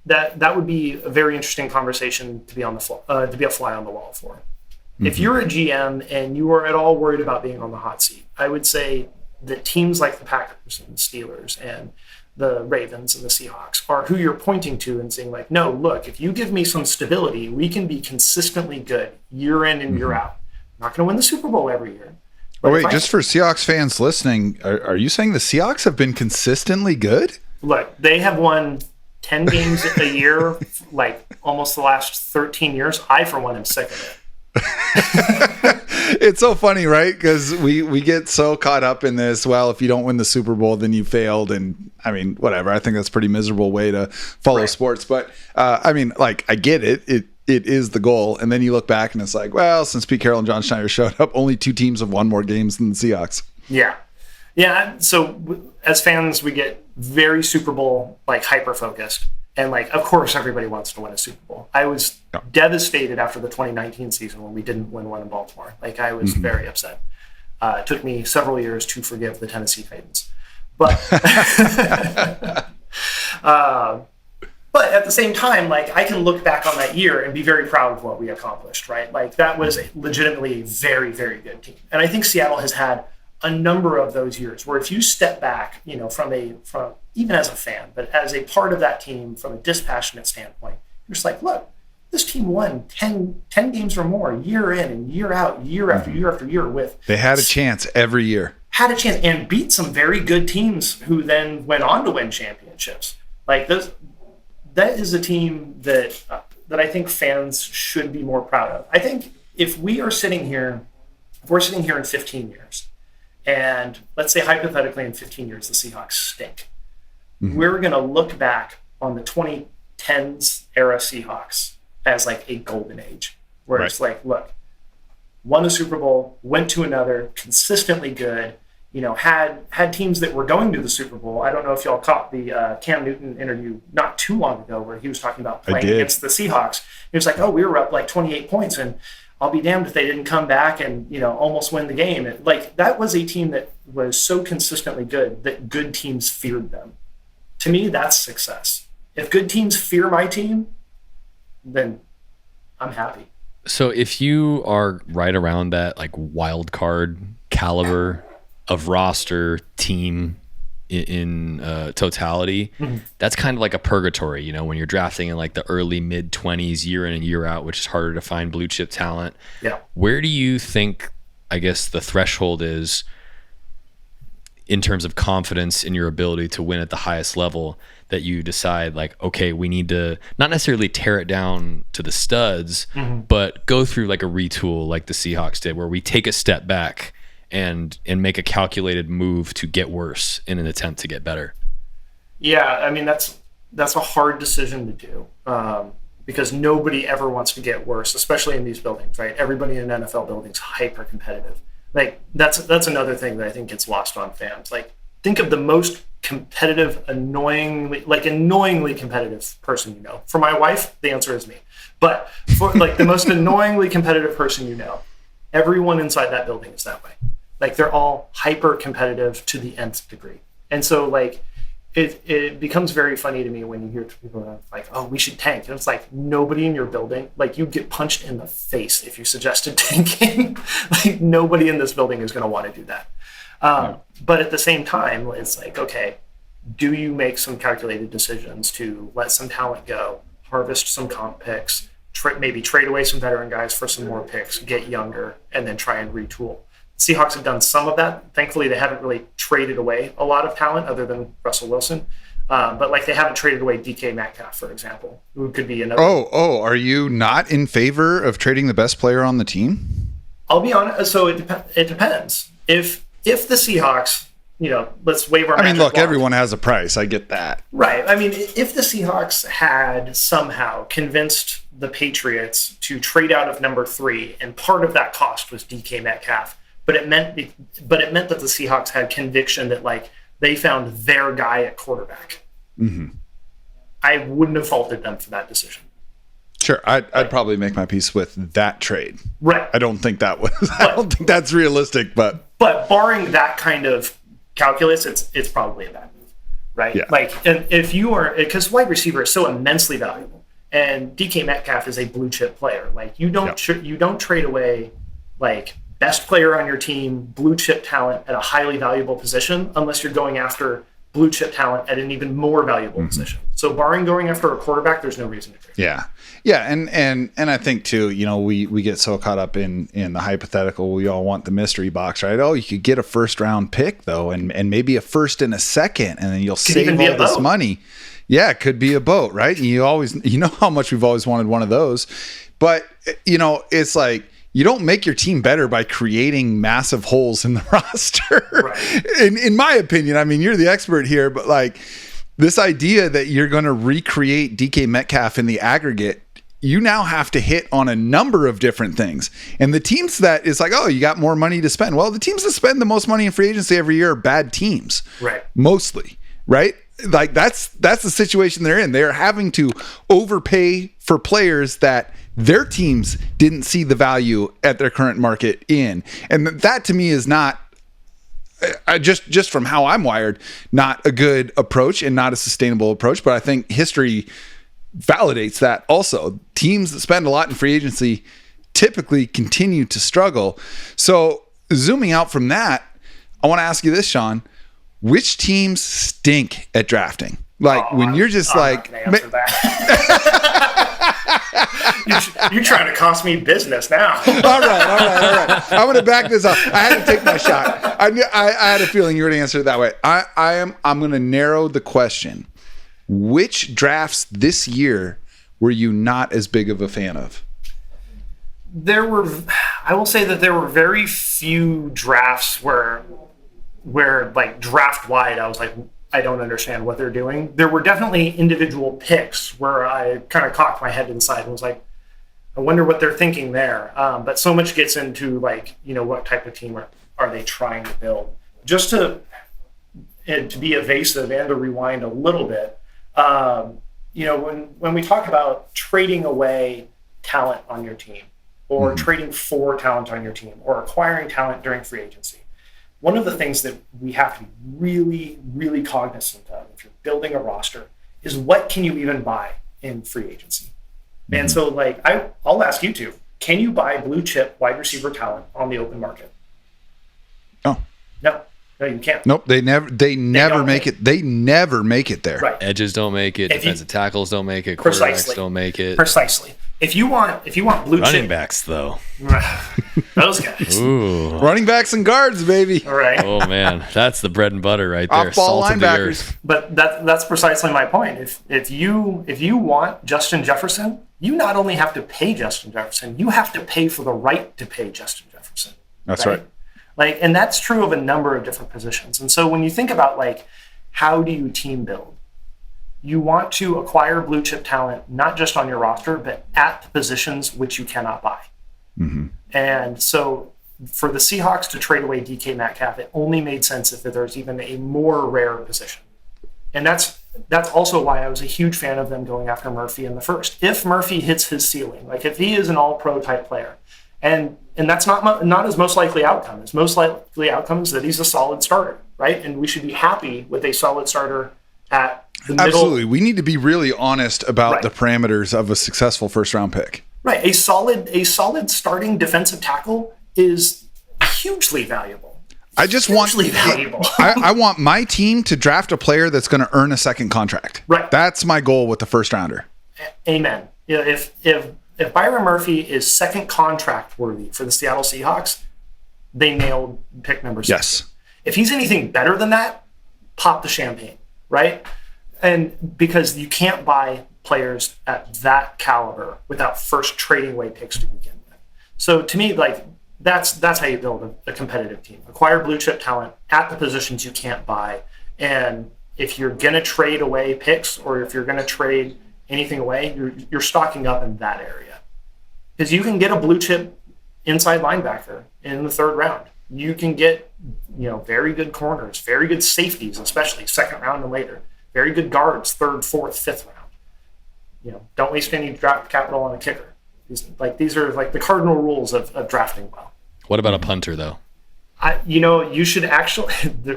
that would be a very interesting conversation to be to be a fly on the wall for. If you're a GM and you are at all worried about being on the hot seat, I would say that teams like the Packers and the Steelers and the Ravens and the Seahawks are who you're pointing to and saying like, no, look, if you give me some stability, we can be consistently good year in and year out. I'm not going to win the Super Bowl every year. Oh, wait, just for Seahawks fans listening, are you saying the Seahawks have been consistently good? Look, they have won 10 games a year, like almost the last 13 years. I, for one, am sick of it. It's so funny, right? Because we get so caught up in this. Well, if you don't win the Super Bowl, then you failed. And I mean, whatever. I think that's a pretty miserable way to follow sports. But I mean, like, I get it. It is the goal. And then you look back and it's like, well, since Pete Carroll and John Schneider showed up, only 2 teams have won more games than the Seahawks. Yeah. Yeah. So as fans, we get very Super Bowl, like, hyper focused. And, like, of course, everybody wants to win a Super Bowl. I was devastated after the 2019 season when we didn't win one in Baltimore. Like, I was very upset. It took me several years to forgive the Tennessee Titans. But but at the same time, like, I can look back on that year and be very proud of what we accomplished, right? Like, that was legitimately a very, very good team. And I think Seattle has had a number of those years where if you step back, you know, from even as a fan, but as a part of that team from a dispassionate standpoint, you're just like, look, this team won 10 games or more year in and year out, year after year after year They had a chance every year. Had a chance and beat some very good teams who then went on to win championships. Like, that is a team that I think fans should be more proud of. I think if we're sitting here in 15 years, and let's say hypothetically in 15 years the Seahawks stink, we're going to look back on the 2010s era Seahawks as like a golden age, where it's like, look, won a Super Bowl, went to another, consistently good, you know, had teams that were going to the Super Bowl. I don't know if y'all caught the Cam Newton interview not too long ago where he was talking about playing against the Seahawks. He was like, oh, we were up like 28 points and I'll be damned if they didn't come back and, you know, almost win the game. Like, that was a team that was so consistently good that good teams feared them. To me, that's success. If good teams fear my team, then I'm happy. So if you are right around that, like, wild card caliber of roster team in totality, that's kind of like a purgatory, you know, when you're drafting in like the early mid 20s year in and year out, which is harder to find blue chip talent. Yeah. Where do you think, I guess, the threshold is in terms of confidence in your ability to win at the highest level that you decide like, okay, we need to not necessarily tear it down to the studs, but go through like a retool like the Seahawks did, where we take a step back and make a calculated move to get worse in an attempt to get better? Yeah, I mean, that's a hard decision to do because nobody ever wants to get worse, especially in these buildings, right? Everybody in an NFL building is hyper competitive. Like, that's another thing that I think gets lost on fans. Like, think of the most competitive, annoyingly competitive person you know. For my wife, the answer is me. But for like the most annoyingly competitive person you know, everyone inside that building is that way. Like, they're all hyper competitive to the nth degree. And so, like, it becomes very funny to me when you hear people like, oh, we should tank. And it's like, nobody in your building, like, you get punched in the face if you suggested tanking. Like, nobody in this building is going to want to do that. But at the same time, it's like, okay, do you make some calculated decisions to let some talent go, harvest some comp picks, maybe trade away some veteran guys for some more picks, get younger, and then try and retool? Seahawks have done some of that. Thankfully, they haven't really traded away a lot of talent other than Russell Wilson. But like, they haven't traded away DK Metcalf, for example, who could be another. Oh, are you not in favor of trading the best player on the team? I'll be honest. So it depends. If the Seahawks, you know, let's waive our. I mean, look, everyone has a price. I get that. Right. I mean, if the Seahawks had somehow convinced the Patriots to trade out of number 3, and part of that cost was DK Metcalf, but it meant that the Seahawks had conviction that, like, they found their guy at quarterback. I wouldn't have faulted them for that decision. Sure, I'd probably make my peace with that trade. Right. I don't think that's realistic, but barring that kind of calculus, it's probably a bad move. right? Yeah. Like, and if you are, because wide receiver is so immensely valuable, and DK Metcalf is a blue chip player. Like, you don't trade away like best player on your team, blue chip talent at a highly valuable position, unless you're going after blue chip talent at an even more valuable position. So barring going after a quarterback, there's no reason to trade. Yeah. Yeah. And I think too, we get so caught up in the hypothetical. We all want the mystery box, right? Oh, you could get a first round pick though, and maybe a first and a second, and then you'll save all this money. Yeah. It could be a boat, right? You know how much we've always wanted one of those, but it's like, you don't make your team better by creating massive holes in the roster. Right. In my opinion, I mean, you're the expert here, but like this idea that you're going to recreate DK Metcalf in the aggregate, you now have to hit on a number of different things. And the teams that is like, oh, you got more money to spend. Well, the teams that spend the most money in free agency every year are bad teams. Right. Mostly. Right. Like that's the situation they're in. They're having to overpay for players that their teams didn't see the value at their current market in. And that to me is not, just from how I'm wired, not a good approach and not a sustainable approach. But I think history validates that also. Teams that spend a lot in free agency typically continue to struggle. So zooming out from that, I want to ask you this, Sean. Which teams stink at drafting? Like when you're just like, you're trying to cost me business now. All right. I'm going to back this up. I had to take my shot. I had a feeling you were going to answer it that way. I'm going to narrow the question. Which drafts this year were you not as big of a fan of? I will say that there were very few drafts where like draft wide, I was like, I don't understand what they're doing. There were definitely individual picks where I kind of cocked my head inside and was like, I wonder what they're thinking there. But so much gets into like, what type of team are they trying to build? Just to be evasive and to rewind a little bit, when we talk about trading away talent on your team or trading for talent on your team or acquiring talent during free agency, one of the things that we have to be really, really cognizant of if you're building a roster is what can you even buy in free agency? And so like, I'll ask you two, can you buy blue chip wide receiver talent on the open market? Oh. No, you can't. Nope. They never make it. They never make it there. Right. Edges don't make it. Defensive tackles don't make it. Precisely. Quarterbacks don't make it. Precisely. If you want blue chip running backs though, those guys. Ooh. Running backs and guards, baby. All right. Oh man, that's the bread and butter right there. Off-ball Salt of the linebackers. earth. But that's precisely my point. If you want Justin Jefferson, you not only have to pay Justin Jefferson, you have to pay for the right to pay Justin Jefferson. That's right. Like, and that's true of a number of different positions. And so when you think about like, how do you team build? You want to acquire blue chip talent, not just on your roster, but at the positions which you cannot buy. Mm-hmm. And so for the Seahawks to trade away DK Metcalf, it only made sense if there's even a more rare position. And that's also why I was a huge fan of them going after Murphy in the first. If Murphy hits his ceiling, like if he is an all-pro type player, and that's not his most likely outcome. His most likely outcome is that he's a solid starter, right? And we should be happy with a solid starter at the middle. Absolutely. We need to be really honest about the parameters of a successful first-round pick. Right. A solid starting defensive tackle is hugely valuable. I want my team to draft a player that's going to earn a second contract. Right. That's my goal with the first rounder. Amen. If Byron Murphy is second contract worthy for the Seattle Seahawks, they nailed pick number 6. Yes. If he's anything better than that, pop the champagne, right? And because you can't buy players at that caliber without first trading away picks to begin with. So to me, like that's how you build a competitive team. Acquire blue chip talent at the positions you can't buy. And if you're going to trade away picks or if you're going to trade anything away, you're stocking up in that area. Because you can get a blue chip inside linebacker in the 3rd round. You can get, very good corners, very good safeties, especially 2nd round and later. Very good guards, 3rd, 4th, 5th round. Don't waste any draft capital on a kicker. These are like the cardinal rules of drafting well. What about a punter though? You should actually.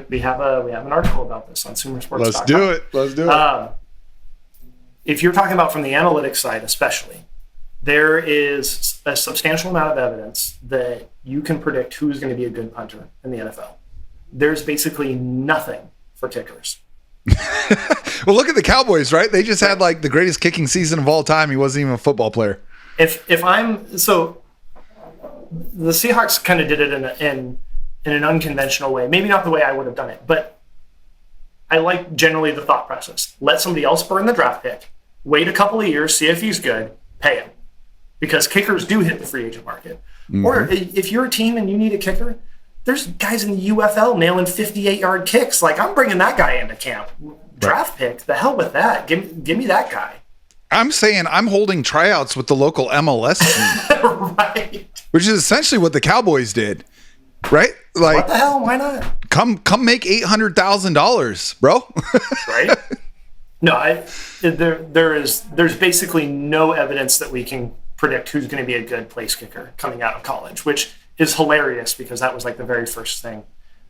We have an article about this on Sumersports.com. Let's do it. If you're talking about from the analytics side, especially, there is a substantial amount of evidence that you can predict who's going to be a good punter in the NFL. There's basically nothing for kickers. Well, look at the Cowboys, right? They just had like the greatest kicking season of all time. He wasn't even a football player. The Seahawks kind of did it in an unconventional way. Maybe not the way I would have done it, but I like generally the thought process. Let somebody else burn the draft pick, wait a couple of years, see if he's good, pay him. Because kickers do hit the free agent market. Mm-hmm. Or if you're a team and you need a kicker, there's guys in the UFL nailing 58-yard kicks. Like, I'm bringing that guy into camp. Draft pick, the hell with that. Give me that guy. I'm saying I'm holding tryouts with the local MLS team. Right. Which is essentially what the Cowboys did. Right? Like, what the hell? Why not? Come make $800,000, bro. Right? No, there's basically no evidence that we can predict who's going to be a good place kicker coming out of college, which is hilarious because that was like the very first thing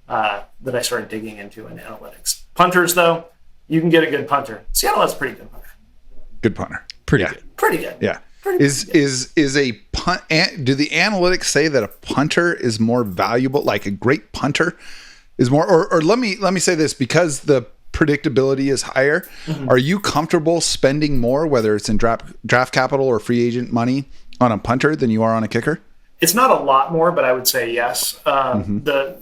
that I started digging into in analytics. Punters, though, you can get a good punter. Seattle has a pretty good punter. Good punter. Pretty good. Pretty good. Yeah. Is a punt? Do the analytics say that a punter is more valuable? Like a great punter is more, or let me say this, because the predictability is higher. Mm-hmm. Are you comfortable spending more, whether it's in draft capital or free agent money, on a punter than you are on a kicker? It's not a lot more, but I would say yes. The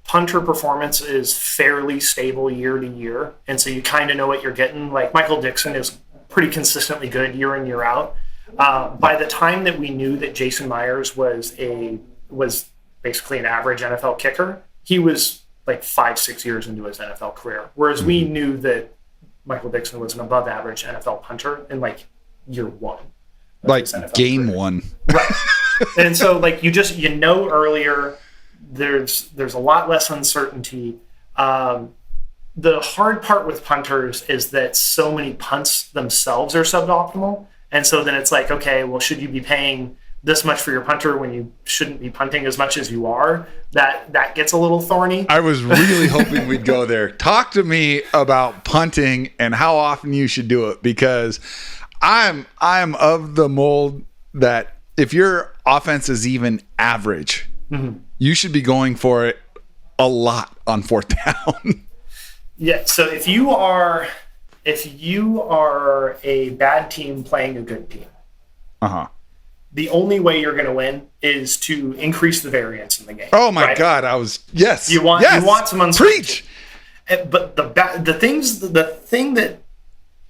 punter performance is fairly stable year to year, and so you kind of know what you're getting. Like Michael Dixon is pretty consistently good year in, year out. By the time that we knew that Jason Myers was basically an average NFL kicker, he was like 5-6 years into his NFL career. Whereas we knew that Michael Dixon was an above average NFL punter in like year one. Like game career. One. Right. And so like you know earlier, there's a lot less uncertainty. The hard part with punters is that so many punts themselves are suboptimal. And so then it's like, okay, well, should you be paying this much for your punter when you shouldn't be punting as much as you are? That gets a little thorny. I was really hoping we'd go there. Talk to me about punting and how often you should do it, because I'm of the mold that if your offense is even average, you should be going for it a lot on fourth down. Yeah. So if you are a bad team playing a good team, the only way you're going to win is to increase the variance in the game. Oh my God! You want some uncertainty. Preach. But the thing that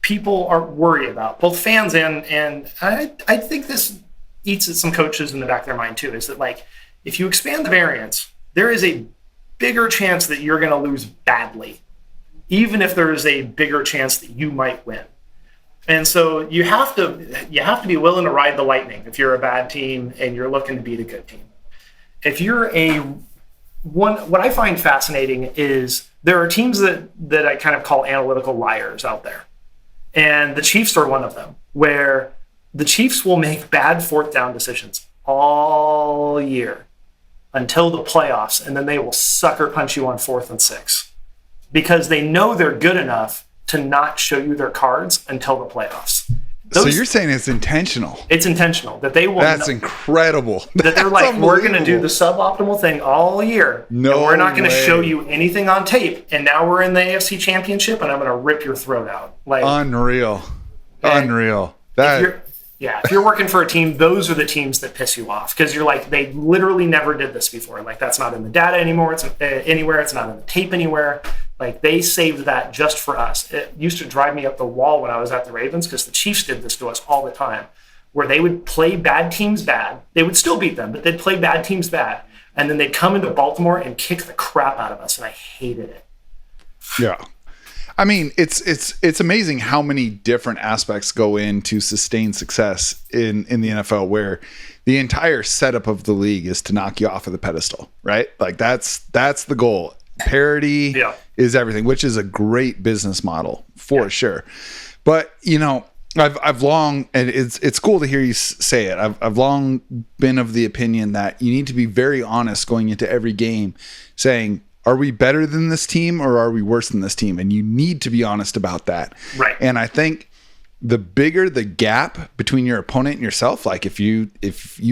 people are worried about, both fans and I think this eats at some coaches in the back of their mind too, is that like if you expand the variance, there is a bigger chance that you're going to lose badly, even if there is a bigger chance that you might win. And so you have to be willing to ride the lightning if you're a bad team and you're looking to beat a good team. If you're what I find fascinating is there are teams that I kind of call analytical liars out there. And the Chiefs are one of them, where the Chiefs will make bad fourth down decisions all year until the playoffs, and then they will sucker punch you on 4th and 6 because they know they're good enough to not show you their cards until the playoffs. So you're saying it's intentional? It's intentional that they will. That's incredible. That they're like, we're going to do the suboptimal thing all year. No, and we're not going to show you anything on tape. And now we're in the AFC Championship, and I'm going to rip your throat out. Like unreal. If you're working for a team, those are the teams that piss you off because you're like, they literally never did this before. Like that's not in the data anymore. It's anywhere. It's not in the tape anywhere. Like they saved that just for us. It used to drive me up the wall when I was at the Ravens because the Chiefs did this to us all the time, where they would play bad teams bad. They would still beat them, but they'd play bad teams bad. And then they'd come into Baltimore and kick the crap out of us. And I hated it. Yeah. I mean, it's amazing how many different aspects go into sustained success in the NFL, where the entire setup of the league is to knock you off of the pedestal, right? Like that's the goal. Parity is everything, which is a great business model for sure. But, I've long, and it's cool to hear you say it. I've long been of the opinion that you need to be very honest going into every game, saying, are we better than this team or are we worse than this team? And you need to be honest about that. Right. And I think the bigger the gap between your opponent and yourself, like if you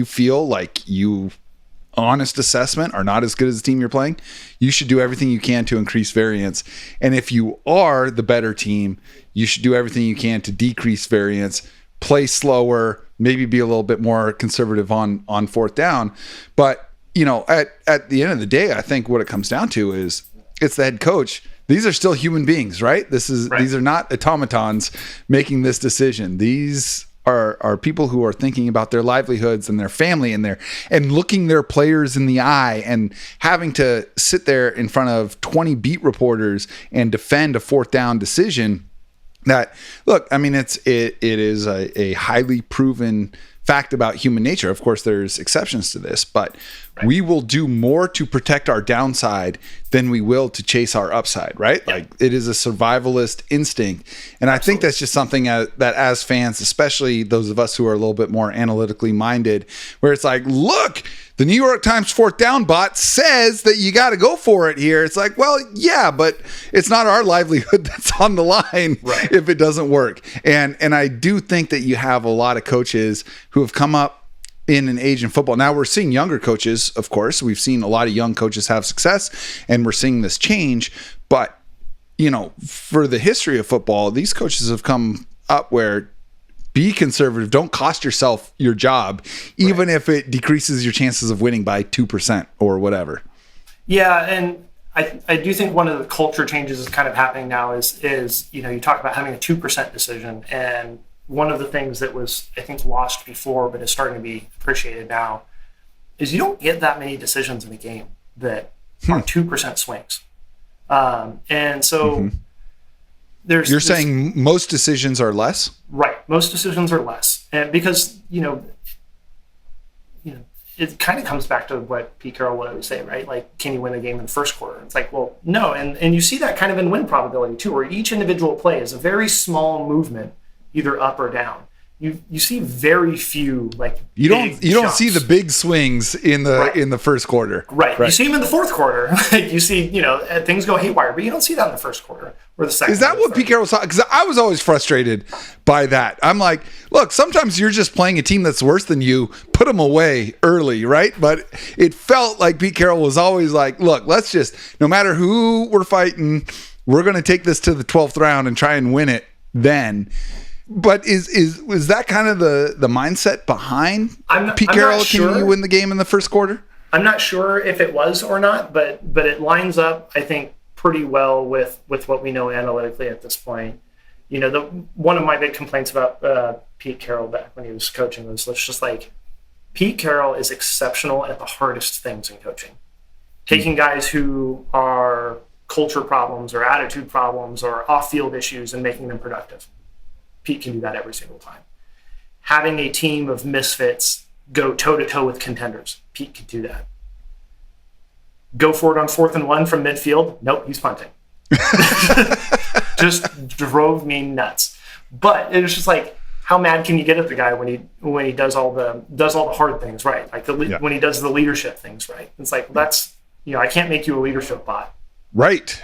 feel like you honest assessment are not as good as the team you're playing, you should do everything you can to increase variance. And if you are the better team, you should do everything you can to decrease variance, play slower, maybe be a little bit more conservative on fourth down. But, you know, at the end of the day, I think what it comes down to is it's the head coach. These are still human beings, right? These are not automatons making this decision. These are people who are thinking about their livelihoods and their family and looking their players in the eye and having to sit there in front of 20 beat reporters and defend a fourth down decision. That, look, I mean, it is a highly proven fact about human nature. Of course, there's exceptions to this, but we will do more to protect our downside than we will to chase our upside, right? Yeah. Like, it is a survivalist instinct. And I think that's just something that as fans, especially those of us who are a little bit more analytically minded, where it's like, look, the New York Times fourth down bot says that you got to go for it here. It's like, well, yeah, but it's not our livelihood that's on the line if it doesn't work. And I do think that you have a lot of coaches who have come up in an age in football. Now we're seeing younger coaches, of course. We've seen a lot of young coaches have success, and we're seeing this change. But, you know, for the history of football, these coaches have come up where be conservative. Don't cost yourself your job, even if it decreases your chances of winning by 2% or whatever. Yeah, and I do think one of the culture changes is kind of happening now is you know, you talk about having a 2% decision, and one of the things that was, I think, lost before but is starting to be appreciated now is you don't get that many decisions in a game that are 2% swings. And so You're saying most decisions are less? Right. Most decisions are less. And because, you know, it kind of comes back to what Pete Carroll would always say, right? Like, can you win a game in the first quarter? It's like, well, no. And you see that kind of in win probability too, where each individual play is a very small movement, either up or down. You see very few you don't see the big swings in the first quarter. Right. You see them in the fourth quarter. You see, you know, things go haywire, but you don't see that in the first quarter or the second. Is that what Pete Carroll saw? Because I was always frustrated by that. I'm like, look, sometimes you're just playing a team that's worse than you. Put them away early, right? But it felt like Pete Carroll was always like, look, let's just, no matter who we're fighting, we're going to take this to the 12th round and try and win it then. But is that kind of the mindset behind Pete Carroll? Can you win the game in the first quarter? I'm not sure if it was or not, but it lines up, I think, pretty well with what we know analytically at this point. You know, one of my big complaints about Pete Carroll back when he was coaching was just like, Pete Carroll is exceptional at the hardest things in coaching. Taking guys who are culture problems or attitude problems or off-field issues and making them productive. Pete can do that every single time. Having a team of misfits go toe-to-toe with contenders. Pete can do that. Go for it on 4th and 1 from midfield. Nope, he's punting. Just drove me nuts. But it was just like, how mad can you get at the guy when he does all the hard things right? Like when he does the leadership things right. It's like, that's, you know, I can't make you a leadership bot. Right.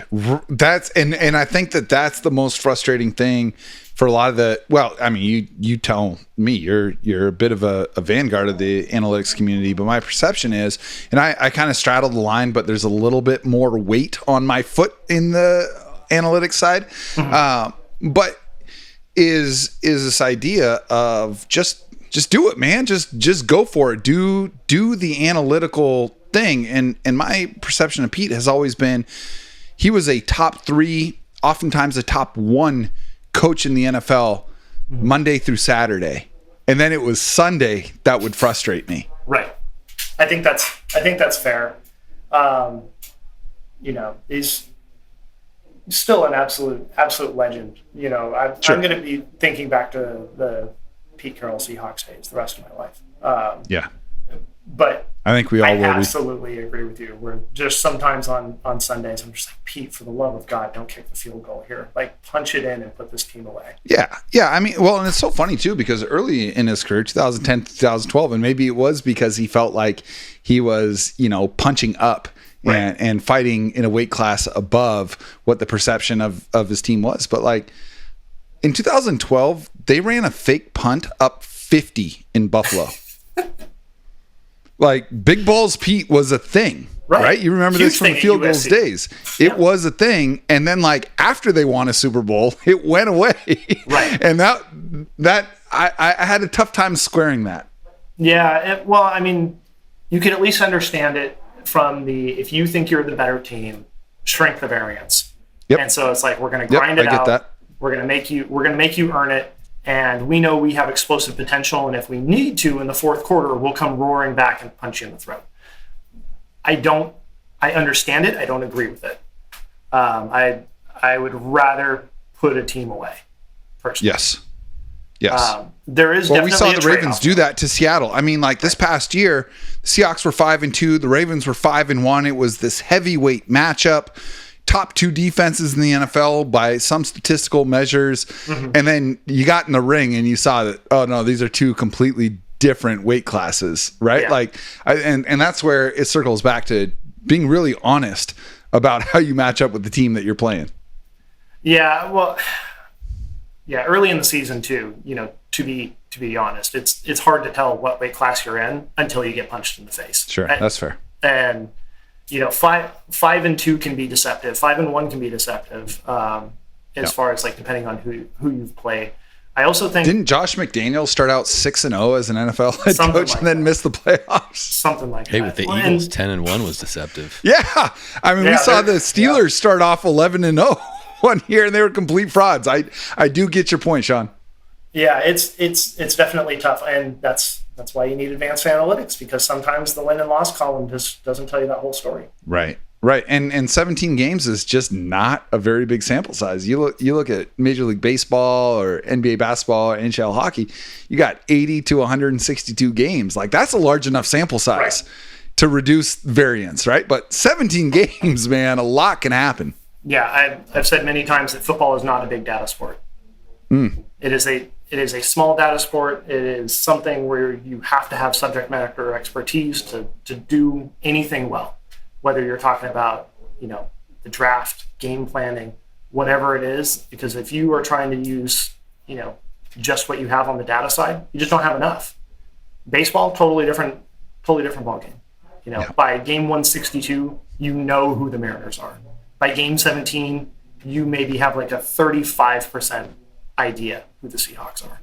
That's and I think that's the most frustrating thing for a lot of the, well, I mean, you tell me, you're a bit of a vanguard of the analytics community, but my perception is, and I kind of straddle the line, but there's a little bit more weight on my foot in the analytics side. But is this idea of just do it, man. Just go for it. Do the analytical thing. And my perception of Pete has always been, he was a top 3, oftentimes a top 1 coach in the NFL Monday through Saturday. And then it was Sunday that would frustrate me. Right. I think that's fair. You know, he's still an absolute legend. You know, I'm going to be thinking back to the Pete Carroll Seahawks days the rest of my life. But I think we all will be. absolutely agree with you. We're just sometimes on Sundays, I'm just like, Pete, for the love of God, don't kick the field goal here. Like, punch it in and put this team away. Yeah. Yeah. I mean, well, and it's so funny too, because early in his career, 2010, 2012, and maybe it was because he felt like he was, punching up and fighting in a weight class above what the perception of his team was. But like in 2012, they ran a fake punt up 50 in Buffalo. Like Big Balls Pete was a thing, right? You remember Huge this from the thing field at goals USC. days. It was a thing. And then like after they won a Super Bowl, it went away. Right. And that I had a tough time squaring that. Yeah. Well, I mean, you can at least understand it from if you think you're the better team, shrink the variance. Yep. And so it's like, we're going to grind it I get out. that. We're going to make you earn it. And we know we have explosive potential, and if we need to in the fourth quarter, we'll come roaring back and punch you in the throat. I understand it. I don't agree with it. I would rather put a team away, personally. Yes. There is Well, we definitely saw the Ravens do that to Seattle. I mean, like this past year, the Seahawks were 5-2, the Ravens were 5-1. It was this heavyweight matchup. Top two defenses in the NFL by some statistical measures. Mm-hmm. And then you got in the ring and you saw that, oh no, these are two completely different weight classes, right? Yeah. Like, and that's where it circles back to being really honest about how you match up with the team that you're playing. Yeah. Well, yeah. Early in the season too, to be honest, it's hard to tell what weight class you're in until you get punched in the face. Sure. That's fair. And, 5-2 can be deceptive. 5-1 can be deceptive as far as like depending on who you've played. I also think didn't Josh McDaniels start out 6-0 as an NFL head coach and then miss the playoffs? Something like that. Hey, with the Eagles, 10-1 was deceptive. Yeah, I mean, we saw the Steelers start off 11-0 one year, and they were complete frauds. I do get your point, Sean. Yeah, it's definitely tough, and that's why you need advanced analytics, because sometimes the win and loss column just doesn't tell you that whole story. Right. And 17 games is just not a very big sample size. You look at Major League Baseball or NBA basketball or NHL hockey, you got 80 to 162 games. Like that's a large enough sample size to reduce variance, right? But 17 games, man, a lot can happen. Yeah, I've said many times that football is not a big data sport. It is a small data sport. It is something where you have to have subject matter expertise to do anything well, whether you're talking about, the draft, game planning, whatever it is, because if you are trying to use, just what you have on the data side, you just don't have enough. Baseball, totally different ballgame. By game 162, you know who the Mariners are. By game 17, you maybe have like a 35% idea who the Seahawks are.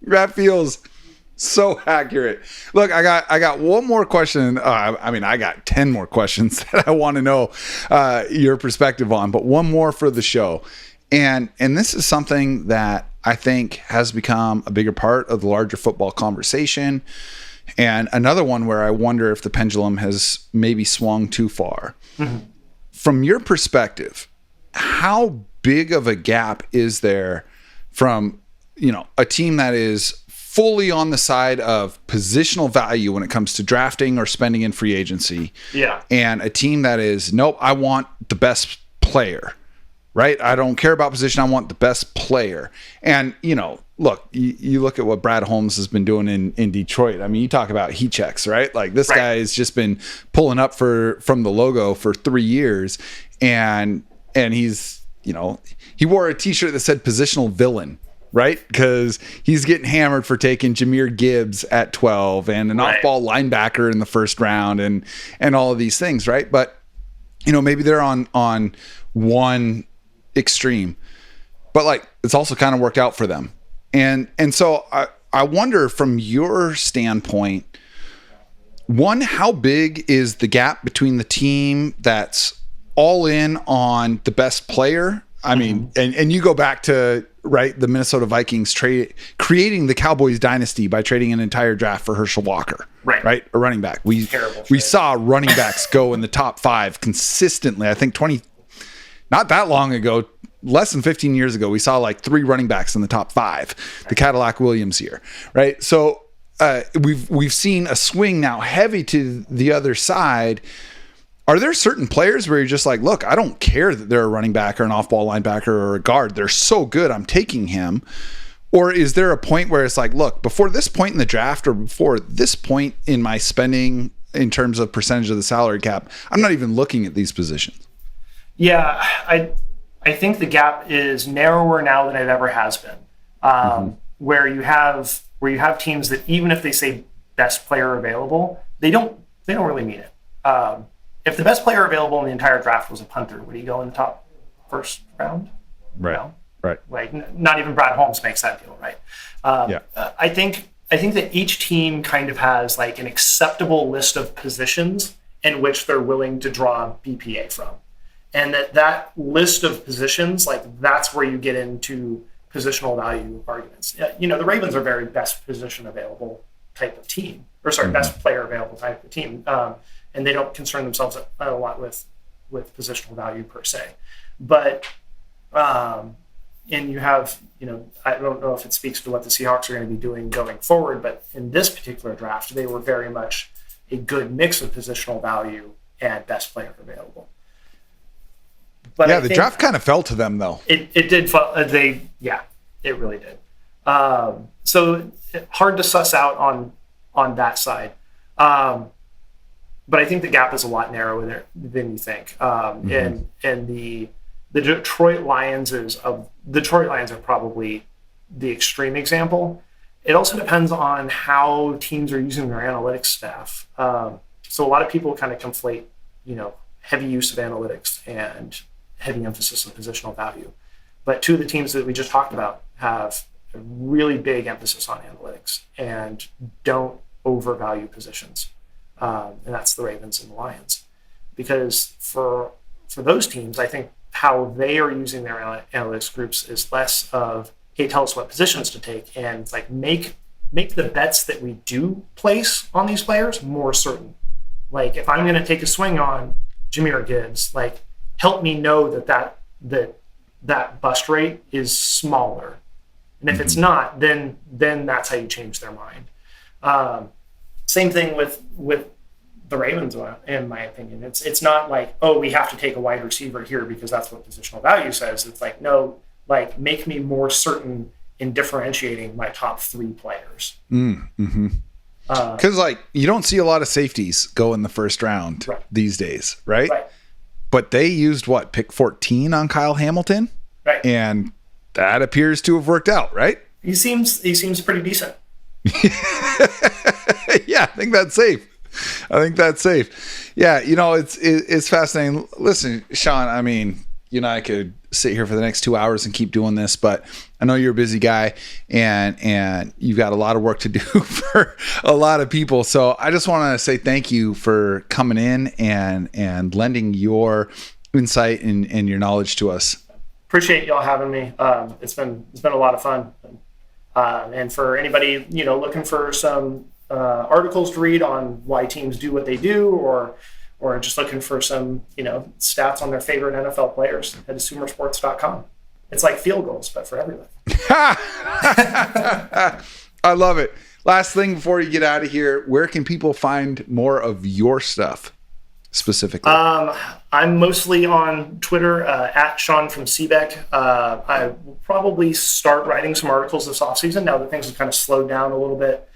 That feels so accurate. Look, I got one more question. I got 10 more questions that I want to know your perspective on, but one more for the show. And this is something that I think has become a bigger part of the larger football conversation. And another one where I wonder if the pendulum has maybe swung too far. Mm-hmm. From your perspective, how big of a gap is there from, a team that is fully on the side of positional value when it comes to drafting or spending in free agency? Yeah. And a team that is, nope, I want the best player, right? I don't care about position. I want the best player. And, look, you look at what Brad Holmes has been doing in Detroit. I mean, you talk about heat checks, right? Like this guy has just been pulling up from the logo for 3 years, and he's, he wore a t-shirt that said positional villain, right? Because he's getting hammered for taking Jahmyr Gibbs at 12 and an off-ball linebacker in the first round and all of these things, right? But, maybe they're on one extreme, but like it's also kind of worked out for them. And so I wonder from your standpoint, one, how big is the gap between the team that's all in on the best player? I mean, and you go back to, the Minnesota Vikings creating the Cowboys dynasty by trading an entire draft for Herschel Walker, right? A running back. We saw running backs go in the top 5 consistently. I think not that long ago, less than 15 years ago, we saw like 3 running backs in the top 5, the Cadillac Williams year, right? So we've seen a swing now heavy to the other side. Are there certain players where you're just like, look, I don't care that they're a running back or an off-ball linebacker or a guard. They're so good, I'm taking him. Or is there a point where it's like, look, before this point in the draft or before this point in my spending in terms of percentage of the salary cap, I'm not even looking at these positions? Yeah, I think the gap is narrower now than it ever has been. Where you have teams that even if they say best player available, they don't really mean it. If the best player available in the entire draft was a punter, would he go in the top first round? Right. No. Right. Like not even Brad Holmes makes that deal, right? I think that each team kind of has like an acceptable list of positions in which they're willing to draw BPA from. And that list of positions, like that's where you get into positional value arguments. You know, the Ravens are very best position available type of team, or sorry, best player available type of team. And they don't concern themselves a lot with positional value per se. But, and you have, you know, I don't know if it speaks to what the Seahawks are going to be doing going forward, but in this particular draft, they were very much a good mix of positional value and best player available. But yeah, the draft kind of fell to them though. It did. It really did. So hard to suss out on that side. But I think the gap is a lot narrower than you think. And the Detroit Lions are probably the extreme example. It also depends on how teams are using their analytics staff. So a lot of people kind of conflate, you know, heavy use of analytics and heavy emphasis on positional value. But two of the teams that we just talked about have a really big emphasis on analytics and don't overvalue positions. And that's the Ravens and the Lions. Because for those teams, I think how they are using their analytics groups is less of, hey, tell us what positions to take, and like make the bets that we do place on these players more certain. Like if I'm going to take a swing on Jahmyr Gibbs, like help me know that bust rate is smaller. And if it's not, then that's how you change their mind. Same thing with the Ravens, in my opinion. It's not like, oh, we have to take a wide receiver here because that's what positional value says. It's like, no, like make me more certain in differentiating my top three players. Because like you don't see a lot of safeties go in the first round these days, right? But they used pick 14 on Kyle Hamilton, right? And that appears to have worked out, right? He seems pretty decent. Yeah, I think that's safe. Yeah, you know, it's fascinating. Listen, Sean, I mean, you and I could sit here for the next 2 hours and keep doing this, but I know you're a busy guy and you've got a lot of work to do for a lot of people. So I just want to say thank you for coming in and lending your insight and your knowledge to us. Appreciate y'all having me. It's been a lot of fun. And for anybody, you know, looking for some articles to read on why teams do what they do, or just looking for some, you know, stats on their favorite NFL players, head to sumersports.com. It's like field goals, but for everybody. I love it. Last thing before you get out of here, where can people find more of your stuff specifically? I'm mostly on Twitter at Sean from Seebeck. I will probably start writing some articles this offseason now that things have kind of slowed down a little bit.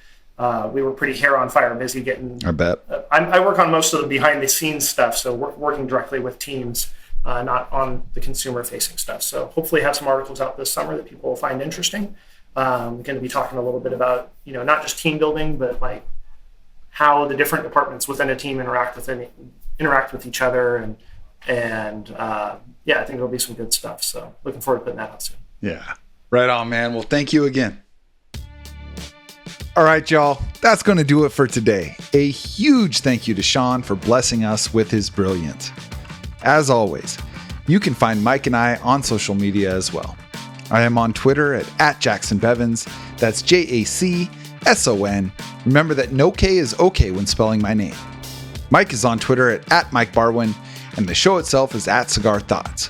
We were pretty hair on fire busy getting. I bet. I work on most of the behind the scenes stuff, so working directly with teams, not on the consumer facing stuff. So hopefully have some articles out this summer that people will find interesting. I'm going to be talking a little bit about, you know, not just team building, but like how the different departments within a team interact with each other, and yeah, I think it'll be some good stuff. So looking forward to putting that out soon. Yeah, right on, man. Well, thank you again. All right, y'all, that's going to do it for today. A huge thank you to Sean for blessing us with his brilliance. As always, you can find Mike and I on social media as well. I am on Twitter at @JacksonBevins. That's JACSON. Remember that no K is okay when spelling my name. Mike is on Twitter at @MikeBarwin, and the show itself is @Cigar Thoughts.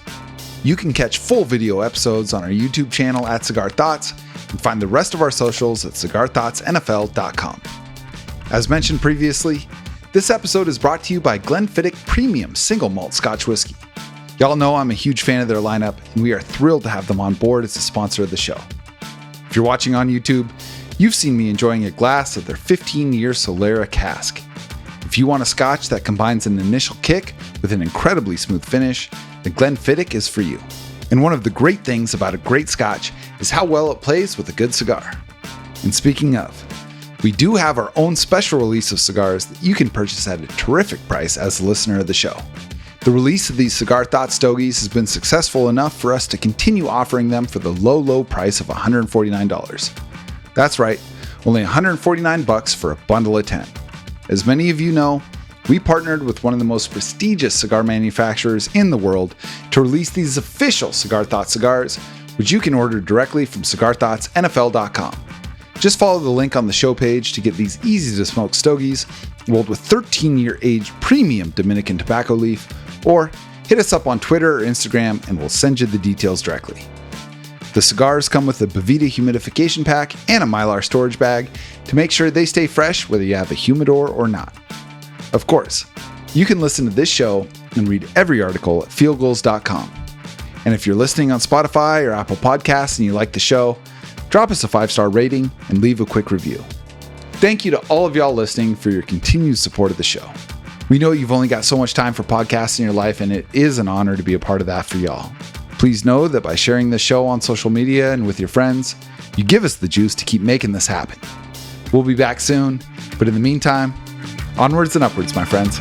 You can catch full video episodes on our YouTube channel @Cigar Thoughts, and find the rest of our socials at cigarthoughtsnfl.com. As mentioned previously, this episode is brought to you by Glenfiddich Premium Single Malt Scotch Whiskey. Y'all know I'm a huge fan of their lineup, and we are thrilled to have them on board as a sponsor of the show. If you're watching on YouTube, you've seen me enjoying a glass of their 15-year Solera cask. If you want a scotch that combines an initial kick with an incredibly smooth finish, then Glenfiddich is for you. And one of the great things about a great scotch is how well it plays with a good cigar. And speaking of, we do have our own special release of cigars that you can purchase at a terrific price as a listener of the show. The release of these Cigar Thoughts Stogies has been successful enough for us to continue offering them for the low price of $149. That's right, only $149 for a bundle of 10. As many of you know, we partnered with one of the most prestigious cigar manufacturers in the world to release these official Cigar Thoughts cigars, which you can order directly from cigarthoughtsnfl.com. Just follow the link on the show page to get these easy-to-smoke stogies rolled with 13-year aged premium Dominican tobacco leaf, or hit us up on Twitter or Instagram and we'll send you the details directly. The cigars come with a Boveda humidification pack and a Mylar storage bag to make sure they stay fresh whether you have a humidor or not. Of course, you can listen to this show and read every article at fieldgoals.com. And if you're listening on Spotify or Apple Podcasts and you like the show, drop us a 5-star rating and leave a quick review. Thank you to all of y'all listening for your continued support of the show. We know you've only got so much time for podcasts in your life, and it is an honor to be a part of that for y'all. Please know that by sharing this show on social media and with your friends, you give us the juice to keep making this happen. We'll be back soon, but in the meantime, onwards and upwards, my friends.